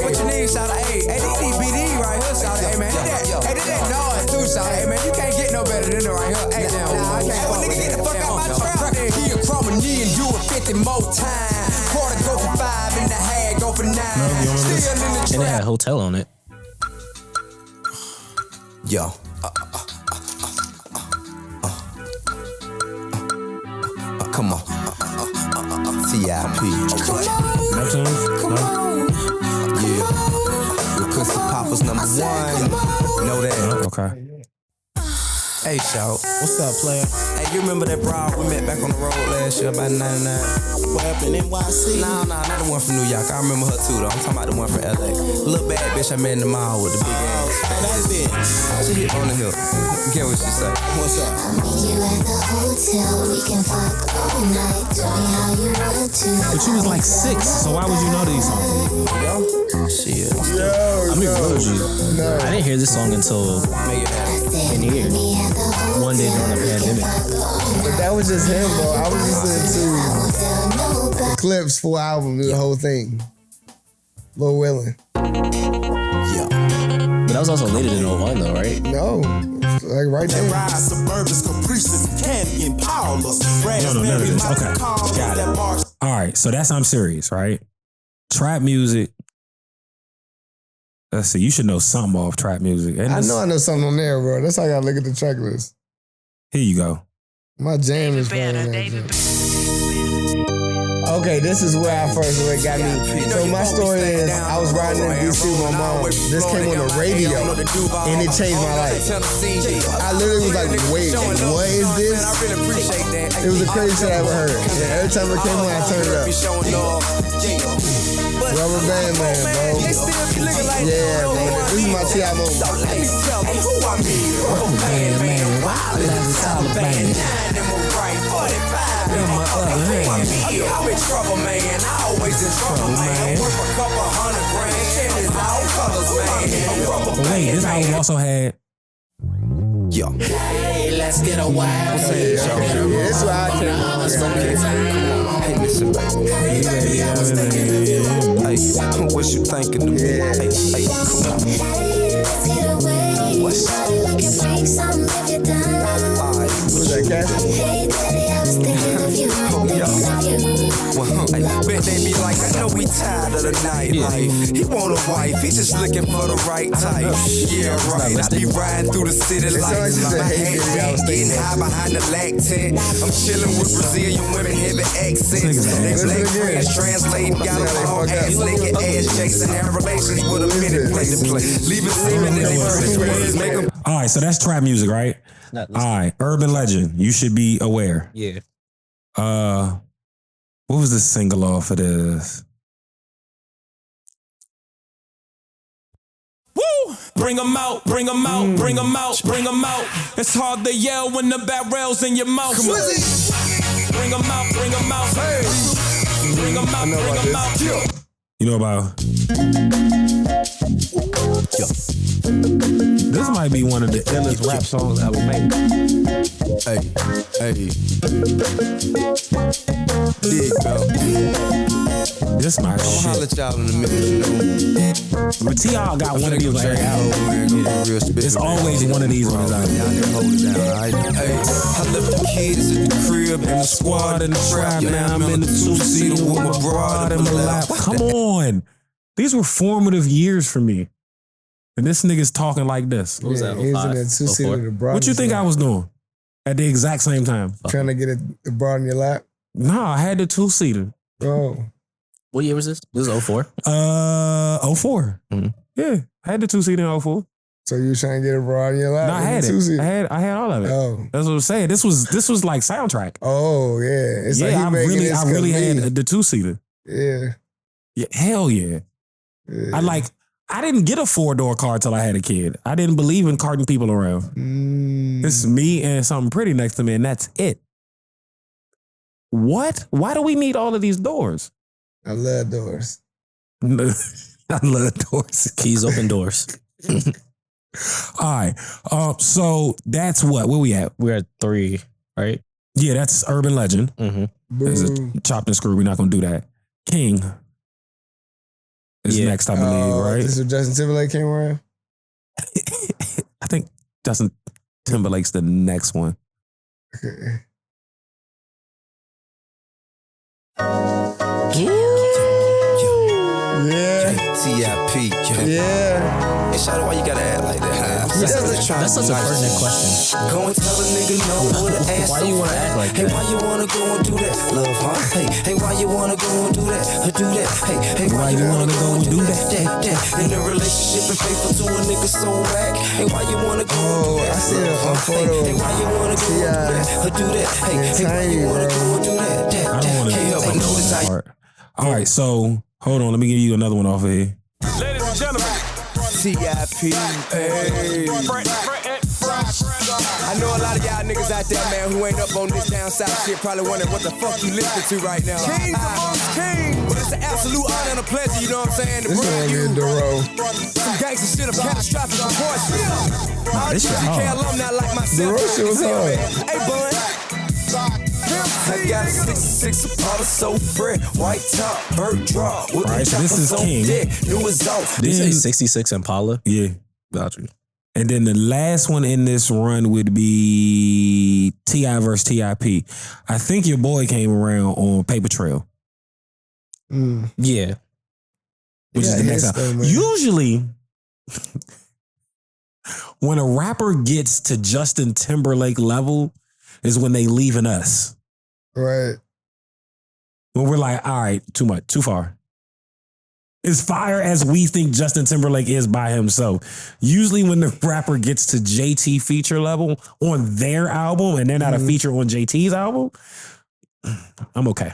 what you need, shot, hey, these BD right here, shot, hey, man, this that noise too, shot, hey, man, you can't get no better than it right here. Hey, I can't. Hey, well, nigga, get the fuck out my trap. He'll crawl a knee and do it 50 more times. Quarter go for 5 in the half. They had Hotel on it. Yo. Come on. TIP. Neptunes? No? Yeah. With Crystal Papa's number 1. Know that. Okay. Hey, shout. What's up, player? Hey, you remember that broad we met back on the road last year about 99? What happened in NYC? Nah, not the one from New York. I remember her too, though. I'm talking about the one from LA. Little bad bitch I met in the mall with the big ass. Oh, that bitch. She hit on the hill. Get what she say. What's up? I'll meet you at the hotel. We can fuck all night. Tell me how you want to. But you was like 6, so why would you know these songs? Yo? Shit. I mean, real G. I didn't hear this song until Make it happen. in here. One day during the pandemic. But that was just him, bro. I was listening to the Clips full album, the whole thing. Lil Willin. Yeah. But that was also later than 01 though, right? No, like right there. Ride Suburbans, Caprices, Candy, and Paula. No, none of this. Okay. Got it. All right, so that's I'm Serious, right? Trap music. Let's see, you should know something off trap music. And I know something on there, bro. That's how I gotta look at the track list. Here you go. My jam is playing that jam. Okay, this is where I first got me. So my story is, I was riding in DC with my mom. This came on the radio, and it changed my life. I literally was like, wait, what is this? It was the craziest shit I ever heard. And every time it came on, I turned it up. Rubber Band Man, bro. Yeah, bro. This is my T.I. moment. Rubber Band Man, wow, that's Taliban. In my other hand. I'm in trouble, man. I always in trouble, man. Worth a couple $100,000. Shit is all colors, man. But wait, this album also had. Yo. Hey, let's get a wild. This is why I came on. Hey, listen, baby. Hey, what you thinking of me? Hey, come on. What's that, Cassie? Hey, daddy, I was thinking of you. Bet they be like, I know we tired of the nightlife. He want a wife, he just looking for the right type. Yeah, right. I be riding through the city lights. My head getting high behind the lac tent. I'm chilling with Brazilian women, heavy accents. They black friends translating, got them all ass naked, ass chasing, have relations with a minute play to play. Leaving semen in their first ways, make them. All right, so that's trap music, right? All right, Urban Legend. You should be aware. Yeah. What was the single off of this? Woo! Bring them out, bring them out, bring them out, bring them out. It's hard to yell when the barrel's in your mouth. Bring them out, bring them out. Hey. Bring them out, bring them out. You know about? This might be one of the illest rap songs ever made. Hey. Dig, bro. This my I'ma holler shit. at y'all in a minute. But T.I. got one of these on every album. It's always one of these on his album. Y'all niggas hold it down, alright? Hey, I left the kids at the crib and the squad in the trap. Now I'm in the two-seater with my broad in my lap. Come on. These were formative years for me. And this nigga's talking like this. What was that? He was in 05? that two-seater with the broad. What you think I was doing at the exact same time? Trying to get it broad in your lap? Nah, I had the two-seater. Oh. What year was this? This was 04. 04. Mhm. Yeah, I had the two-seater in 04. So you were trying to get it broad in your lap? No, I had it. I had all of it. Oh. That's what I'm saying. This was like soundtrack. Oh, yeah. It's like Yeah, I really had the two-seater. Yeah. Yeah, hell yeah. Yeah. I didn't get a 4-door car till I had a kid. I didn't believe in carting people around. It's me and something pretty next to me, and that's it. What? Why do we need all of these doors? I love doors. I love doors. Keys open doors. All right. So that's what? Where we at? We're at 3, right? Yeah, that's Urban Legend. Mm-hmm. There's a chopped and screwed. We're not gonna do that. King is next, I believe, right? This is Justin Timberlake came around? I think Justin Timberlake's the next one. Okay. Yeah. TIP. Yeah. Hey, Shawty, why you gotta act like that? That's such a pertinent question. Go and tell a nigga no with an ass. Why you wanna act like Hey, that? why you wanna go and do that? Love, huh? Hey, why you wanna go and do that? Do that. Hey, why you wanna go and do that? In a relationship and faithful to a nigga so whack. Hey, why you wanna go and do that? I see a photo. Hey, why you wanna go and do that? Hey, why you wanna go and do that? I don't want to Can't help but notice how you. All right, so hold on. Let me give you another one off of here. Ladies and gentlemen, TIP. Hey. I know a lot of y'all niggas out there, man, who ain't up on this down south shit, probably wondering what the fuck you listening to right now. King amongst kings. But it's an absolute honor and a pleasure, you know what I'm saying, to This bring gonna you get Duro. some gangsta shit of catastrophic proportions. All this shit GK hard. alumni like myself. Duro shit was hard. Hey, bud. I got a 66 Apollo so fresh, white top, bird draw. With All right, so this is King. New exhaust. Did you say 66 Impala? Yeah. Got you. And then the last one in this run would be T.I. versus T.I.P. I think your boy came around on Paper Trail, Yeah. which is the next album. Usually, when a rapper gets to Justin Timberlake level is when they leaving us. Right. When we're like, all right, too much, too far. As fire as we think Justin Timberlake is by himself. Usually when the rapper gets to JT feature level on their album and they're not a feature on JT's album, I'm okay.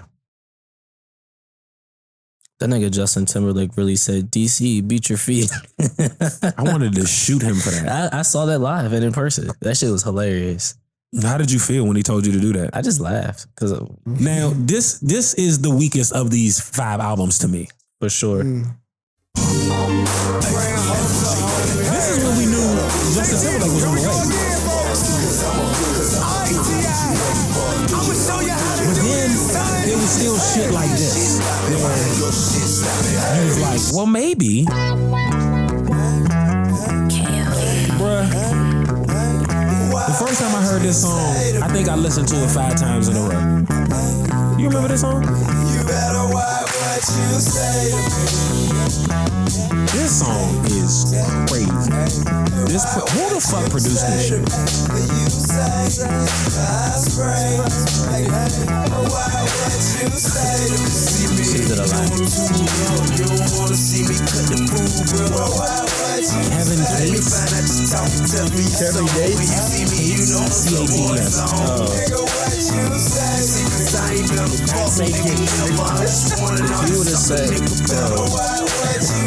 That nigga Justin Timberlake really said, DC, beat your feet. I wanted to shoot him for that. I saw that live and in person. That shit was hilarious. How did you feel when he told you to do that? I just laughed because Now, this is the weakest of these 5 albums to me. for sure. This is when we knew Justin Timberlake was on the way. But then there was still shit like this. Where he was like, well, maybe. Bruh. The first time I heard this song, I think I listened to it 5 times in a row. You remember this song? You better watch what you say to me. This song is crazy. Who the fuck produced this shit? You say I spray. What you say to me. See me. She did a lot. You don't wanna see me cut the food, bro. Kevin Gates. Kevin Gates. You know C-A-T-E-S. He would have said,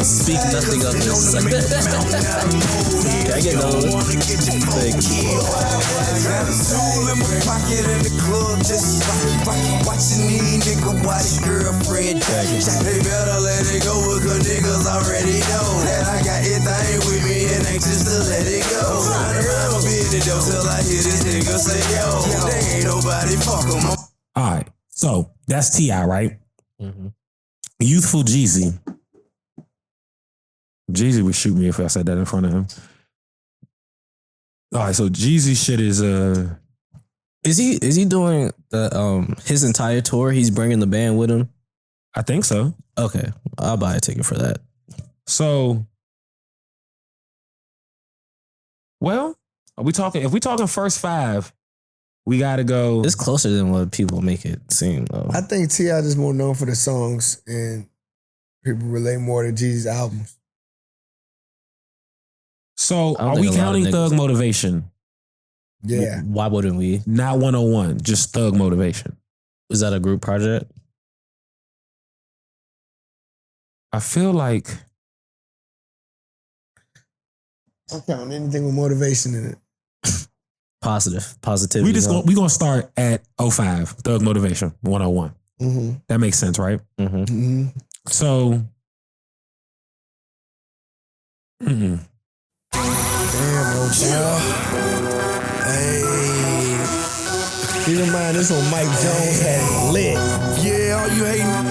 speak nothing of this. Can I get those? Thank you. in my pocket in the club, just watching these nigga watch girlfriend. They better let it go because niggas already know that I got everything with me and anxious to let it go. Run around my business though till I hear this nigga say yo, they ain't nobody fuck 'em. All right. So that's T.I., right? Mm-hmm. Youthful Jeezy. Jeezy would shoot me if I said that in front of him. All right, so Jeezy shit is Is he doing the his entire tour? He's bringing the band with him. I think so. Okay, I'll buy a ticket for that. So, well, are we talking? If we talking first 5, we got to go. It's closer than what people make it seem, though. I think T.I. is more known for the songs and people relate more to Jeezy's albums. So, I don't are think we a lot of counting niggas- Thug Motivation? Yeah. Why wouldn't we? Not 101, just Thug Motivation. Is that a group project? I feel like I'm counting anything with motivation in it. Positivity. we gonna start at 05, Thug Motivation 101. Mm-hmm. That makes sense, right? Mm-hmm. Mm-hmm. So, Damn, Hey, keep in mind this one Mike Jones had it lit. yeah, all you hating,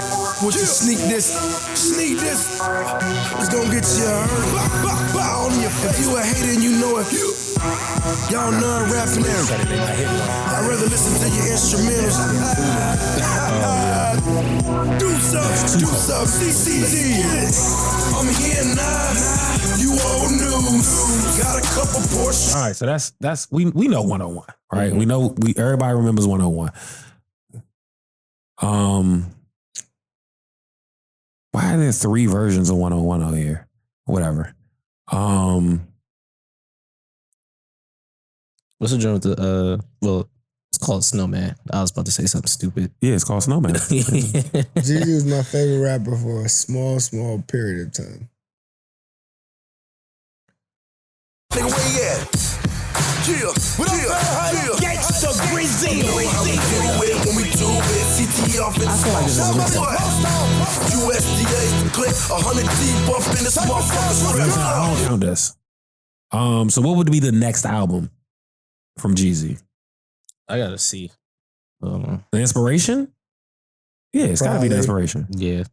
would you sneak this? It's gonna get you hurt. Bow on your face. If you a hater and you know it, Y'all non-rapping now. I'd rather listen to your instrumentals. Do some, CCD. I'm here now. You old news. Got a couple portions. All right, so that's we know 101, right? We know everybody remembers 101. Why are there 3 versions of 101 out here? Whatever. What's the joint with the it's called Snowman. I was about to say something stupid. Yeah, it's called Snowman. Jeezy was my favorite rapper for a small period of time. Nigga, where you at? Yeah, gangsta Greasy. When we do it, CT off in the small. USDA click 100 deep up in the small. I don't count this. So what would be the next album from Jeezy? I gotta see. The Inspiration? Yeah, it's gotta be The Inspiration. Yeah.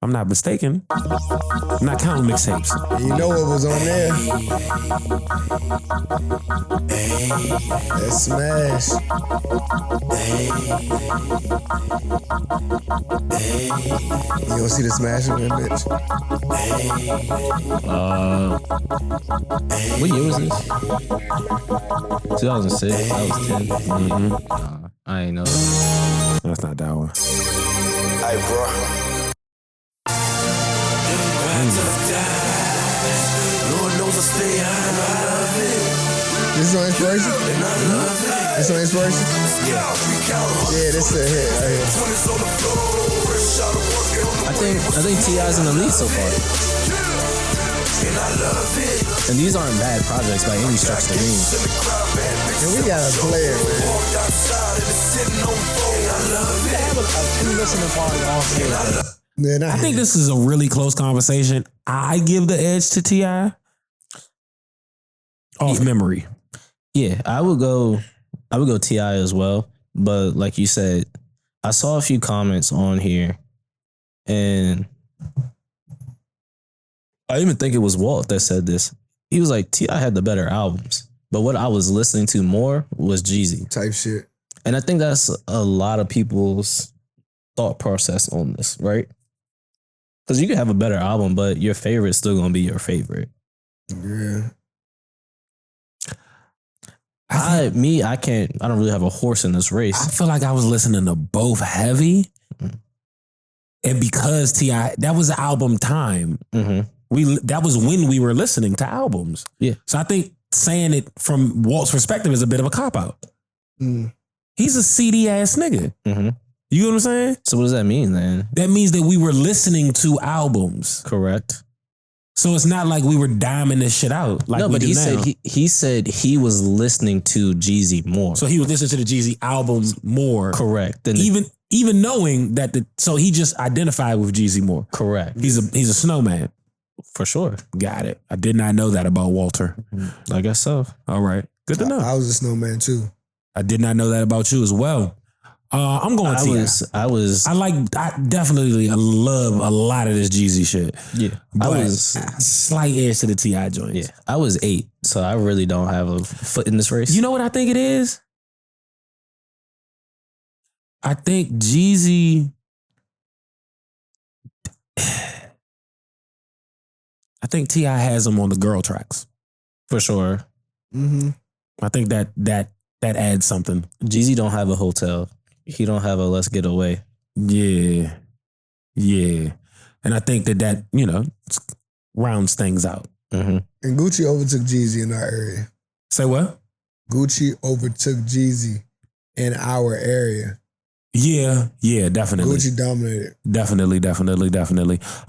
I'm not mistaken. I'm not counting mixtapes. You know what was on there? That Smash. You don't see the Smash in that bitch? What year was this? 2006. That was 10. I ain't know. That's not that one. Hey, bro. Lord knows I stay high and I love it. This is on Inspiration? And I love it. This on Inspiration? Yeah, this is a hit right here. I think T.I.'s in the lead so far. And these aren't bad projects by any stretch of the means. And we got a player, man. I think this is a really close conversation. I give the edge to T.I. off memory. Yeah, I would go T.I. as well. But like you said, I saw a few comments on here, and I even think it was Walt that said this. He was like, T.I. had the better albums, but what I was listening to more was Jeezy. Type shit. And I think that's a lot of people's thought process on this, right? Because you can have a better album, but your favorite's still going to be your favorite. Yeah. I don't really have a horse in this race. I feel like I was listening to both heavy. And because T.I., that was the album time. That was when we were listening to albums. Yeah. So I think saying it from Walt's perspective is a bit of a cop-out. He's a CD ass nigga. You know what I'm saying? So what does that mean then? That means that we were listening to albums. Correct. So it's not like we were diming this shit out. Like no, but he said he was listening to Jeezy more. So he was listening to the Jeezy album more. Correct. Even knowing that so he just identified with Jeezy more. Correct. He's a snowman. For sure. Got it. I did not know that about Walter. I guess so. All right. Good to know. I was a snowman too. I did not know that about you as well. I'm going T.I. I definitely love a lot of this Jeezy shit. Yeah. But slight edge to the T.I. joints. Yeah. I was 8, so I really don't have a foot in this race. You know what I think it is? I think Jeezy... I think T.I. has him on the girl tracks. For sure. I think that adds something. Jeezy don't have a hotel. He don't have a Let's Get Away. Yeah. And I think that rounds things out. And Gucci overtook Jeezy in our area. Say what? Gucci overtook Jeezy in our area. Yeah, definitely. Gucci dominated. Definitely.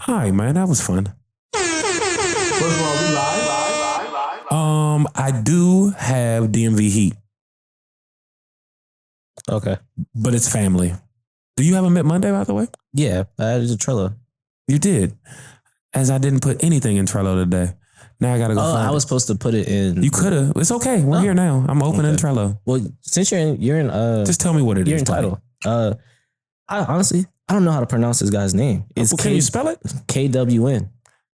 All right, man, that was fun. First of all, we live. I do have DMV Heat. Okay. But it's family. Do you have a Mid Monday, by the way? Yeah, I added a Trello. You did. As I didn't put anything in Trello today. Now I gotta go find I was supposed to put it in. You could have. It's okay. We're here now. I'm opening Trello. Well, since you're in just tell me what it is. You're in title. I honestly, I don't know how to pronounce this guy's name. Can you spell it? KWN.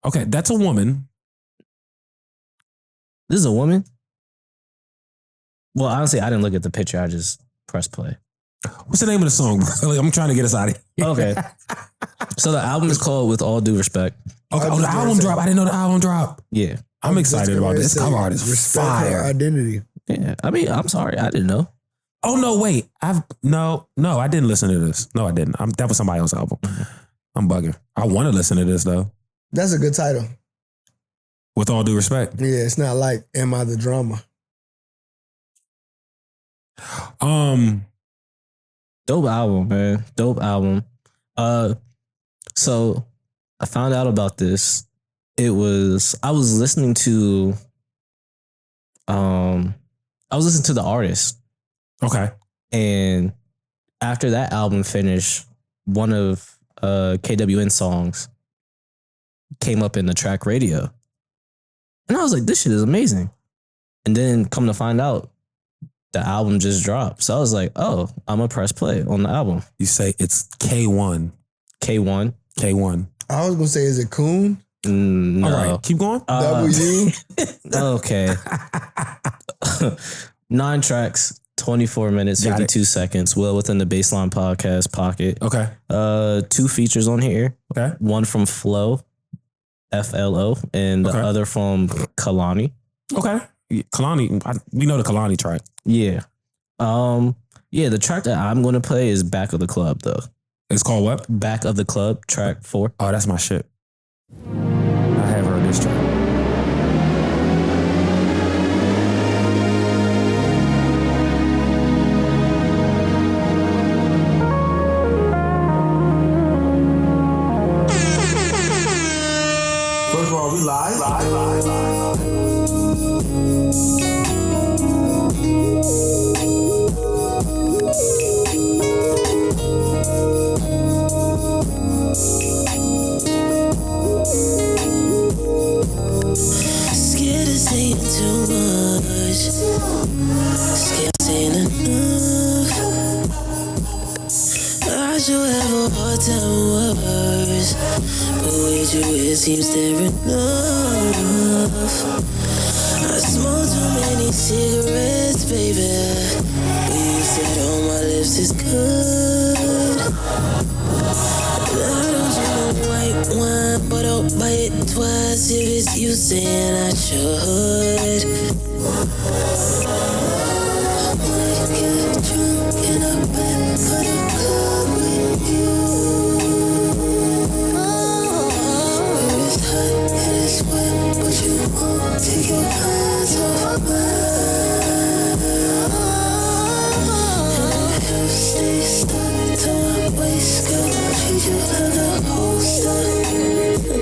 Okay, that's a woman. This is a woman? Well, honestly, I didn't look at the picture. I just pressed play. What's the name of the song, bro? I'm trying to get us out of here. Okay. So the album is called With All Due Respect. Okay. Oh, the album drop. I didn't know the album drop. Yeah. I'm excited about this. Cover art is Respect her fire. identity. Yeah. I mean, I'm sorry. I didn't know. Oh no, wait. No, I didn't listen to this. No, I didn't. That was somebody else's album. I'm bugging. I want to listen to this though. That's a good title. With All Due Respect. Yeah, it's not like Am I the Drama? Dope album, man. Dope album. So I found out about this. I was listening to the artist. Okay. And after that album finished, one of KWN songs came up in the track radio. And I was like, this shit is amazing. And then come to find out, the album just dropped. So I was like, oh, I'm going to press play on the album. You say it's K1. K1. K1. I was going to say, is it Coon? No. All right, keep going. W? Okay. 9 tracks, 24 minutes, 52 seconds. Well within the BASSLINE Podcast pocket. Okay. 2 features on here. Okay. One from Flo, FLO, and the other from Kalani. Okay. Kalani, we know the Kalani track. Yeah. Yeah, the track that I'm going to play is Back of the Club, though. It's called what? Back of the Club, track 4. Oh, that's my shit. I have heard this track. First of all, we live. Scared of saying too much. Scared of saying enough. I should have a hard time with words, but with you it seems there enough. I smoke too many cigarettes, baby, but you said on my lips is good. I don't drink white wine, but I'll buy it twice if it's you saying I should. I wanna get drunk in a bed for the club with you. Where it's hot and it's wet, but you won't take your eyes off mine. And I have stay stuck to my waist, girl. Treat you like a holster.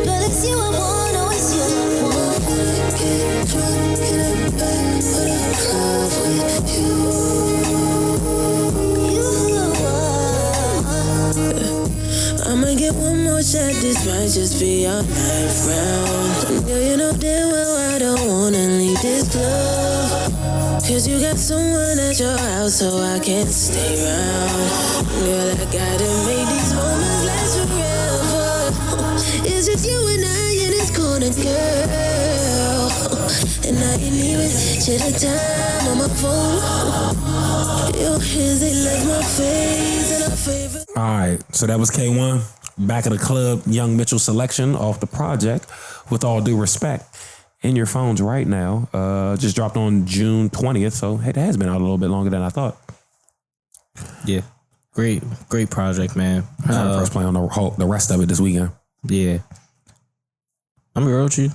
But it's you I want, oh it's you I want. I wanna get drunk in a bed for the club with you. I'ma get one more shot, this might just be our 9th round. Girl, you know damn well I don't wanna leave this club, cause you got someone at your house so I can't stay around. Girl, I gotta make these moments last forever. It's just you and I in this corner, girl. And I ain't even share the time on my phone. Your hands, they like my face and our favorite. All right, so that was K1, Back of the Club, Young Mitchell selection off the project, With All Due Respect, in your phones right now. Just dropped on June 20th, so it has been out a little bit longer than I thought. Yeah. Great project, man. I heard first play on the rest of it this weekend. Yeah. I'm real with you.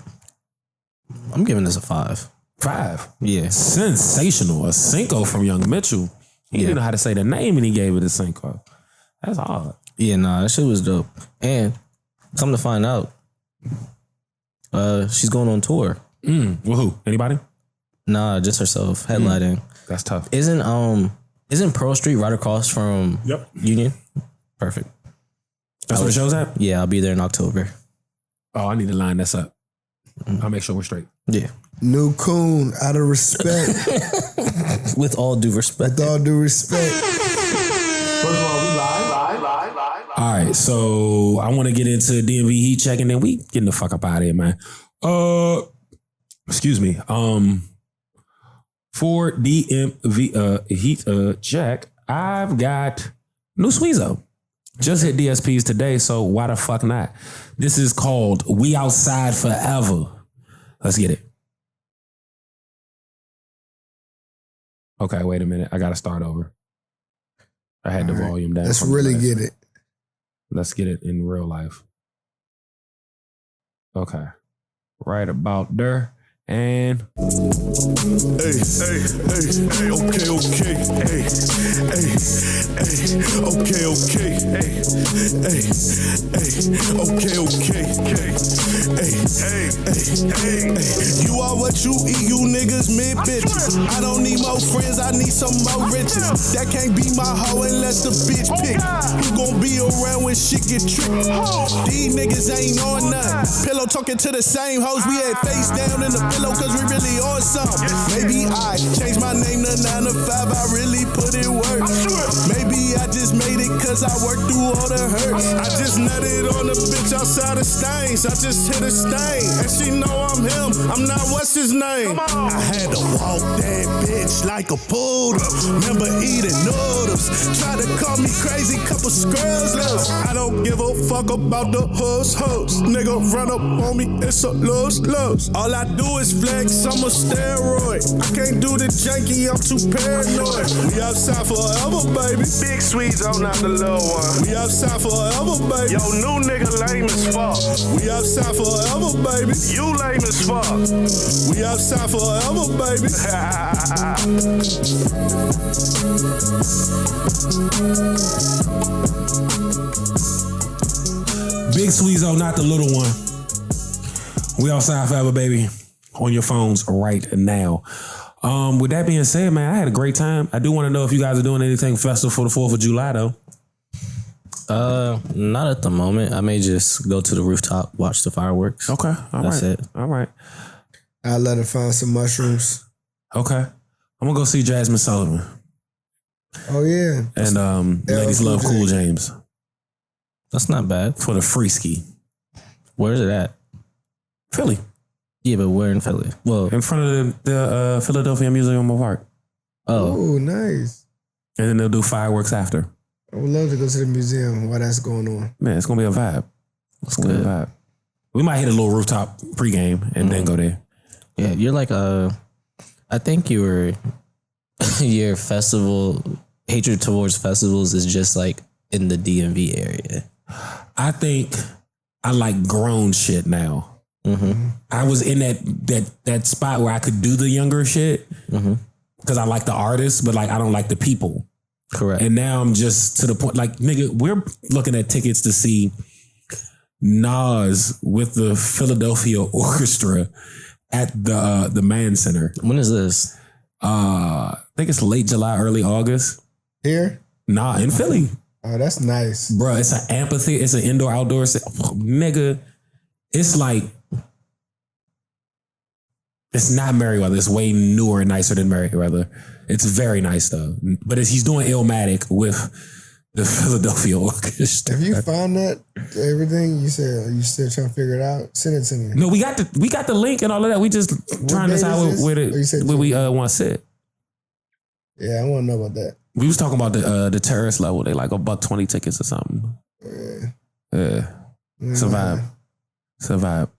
I'm giving this a 5. 5. Yeah. Sensational. A Cinco from Young Mitchell. He didn't know how to say the name and he gave it a Cinco. That's odd. Yeah, nah, that shit was dope. And come to find out, she's going on tour. With who? Anybody? Nah, just herself, headlining. That's tough. Isn't Pearl Street right across from Union? Perfect. That's where the show's at? Yeah, I'll be there in October. Oh, I need to line this up. I'll make sure we're straight. Yeah. New Coon, out of respect. With all due respect. With all due respect. First of all, we live. All right, so I want to get into DMV Heat Check and then we getting the fuck up out of here, man. Excuse me. For DMV Heat Check, I've got new Sweezo. Just hit DSPs today, so why the fuck not? This is called We Outside Forever. Let's get it. Okay, wait a minute. I got to start over. I had the volume down. Let's really get it. Let's get it in real life. Okay. Right about there. And hey, okay, you are what you eat, you niggas mid bitches. I don't need more friends, I need some more riches. That can't be my hoe unless the bitch pick. You gon' be around when shit get tricky. These niggas ain't on none. Pillow talking to the same hoes we had face down in the pillow cause we really on something. Maybe I changed my name to 9 to 5, I really put in work. Maybe I just made it cause I worked through all the hurt. I just nutted on a bitch outside of Stains. I just hit a stain and she know I'm him. I'm not what's his name. I had to walk that bitch like a poodle. Remember eating noodles. Tried to call me crazy, couple scrubs loose. I don't give a fuck about the hoes. Nigga run up on me, it's a lose. All I do is flex, I'm a steroid. I can't do the janky, I'm too paranoid. We outside forever, baby. Big Sweezo, not the little one. We outside forever, baby. Yo, new nigga lame as fuck. We outside forever, baby. You lame as fuck. We outside forever, baby. Big Sweezo, not the little one. We outside forever, baby. On your phones right now. With that being said, man, I had a great time. I do want to know if you guys are doing anything festive for the 4th of July, though. Not at the moment. I may just go to the rooftop, watch the fireworks. Okay, That's it. All right. I'll let her find some mushrooms. Okay, I'm gonna go see Jasmine Sullivan. Oh yeah, and Ladies Love Cool James. That's not bad for the free ski. Where's it at? Philly. Yeah, but where in Philly? Well, in front of the Philadelphia Museum of Art. Oh, nice. And then they'll do fireworks after. I would love to go to the museum while that's going on. Man, it's gonna be a vibe. It's gonna be a vibe. We might hit a little rooftop pregame and then go there. Yeah, you're like I think your festival hatred towards festivals is just like in the DMV area. I think I like grown shit now. Mm-hmm. I was in that spot where I could do the younger shit because I like the artists, but like I don't like the people. Correct. And now I'm just to the point, like, nigga, we're looking at tickets to see Nas with the Philadelphia Orchestra at the Mann Center. When is this? I think it's late July, early August. Here? Nah, in Philly. Oh, that's nice. Bro, it's an amphitheater. It's an indoor-outdoor. Nigga, it's like, it's not Merriweather. It's way newer and nicer than Merriweather. It's very nice, though. But he's doing Illmatic with the Philadelphia Orchestra. Have you found that everything you said? Are you still trying to figure it out? Send it to me. No, we got the link and all of that. We just trying to decide where we want to sit. Yeah, I want to know about that. We was talking about the terrace level. They like $120 tickets or something. Yeah. Survive.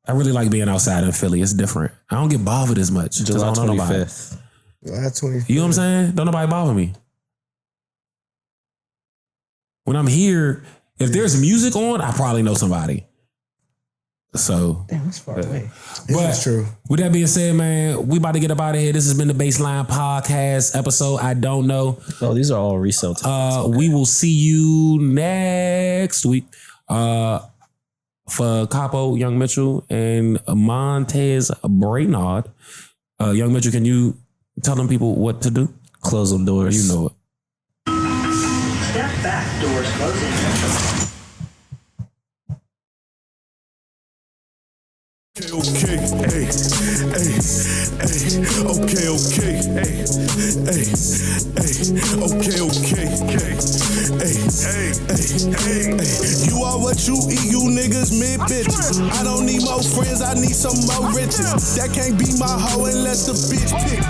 I really like being outside in Philly. It's different. I don't get bothered as much. July 25th. July 25th. You know what I'm saying? Don't nobody bother me. When I'm here, if there's music on, I probably know somebody. So, damn, it's far away. But that's true. With that being said, man, we about to get up out of here. This has been the BASSLINE Podcast episode. I don't know. Oh, these are all resale tickets. We will see you next week. For Capo, Young Mitchell, and Montez Brainard. Young Mitchell, can you tell them people what to do? Close them doors. You know it. Step back, doors closing. Okay, hey, you are what you eat, you niggas niggas mid bitches. I don't need more friends, I need some more riches. That can't be my hoe unless the bitch pick.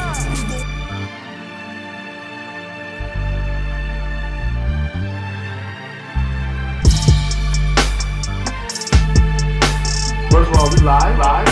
First of all, we live.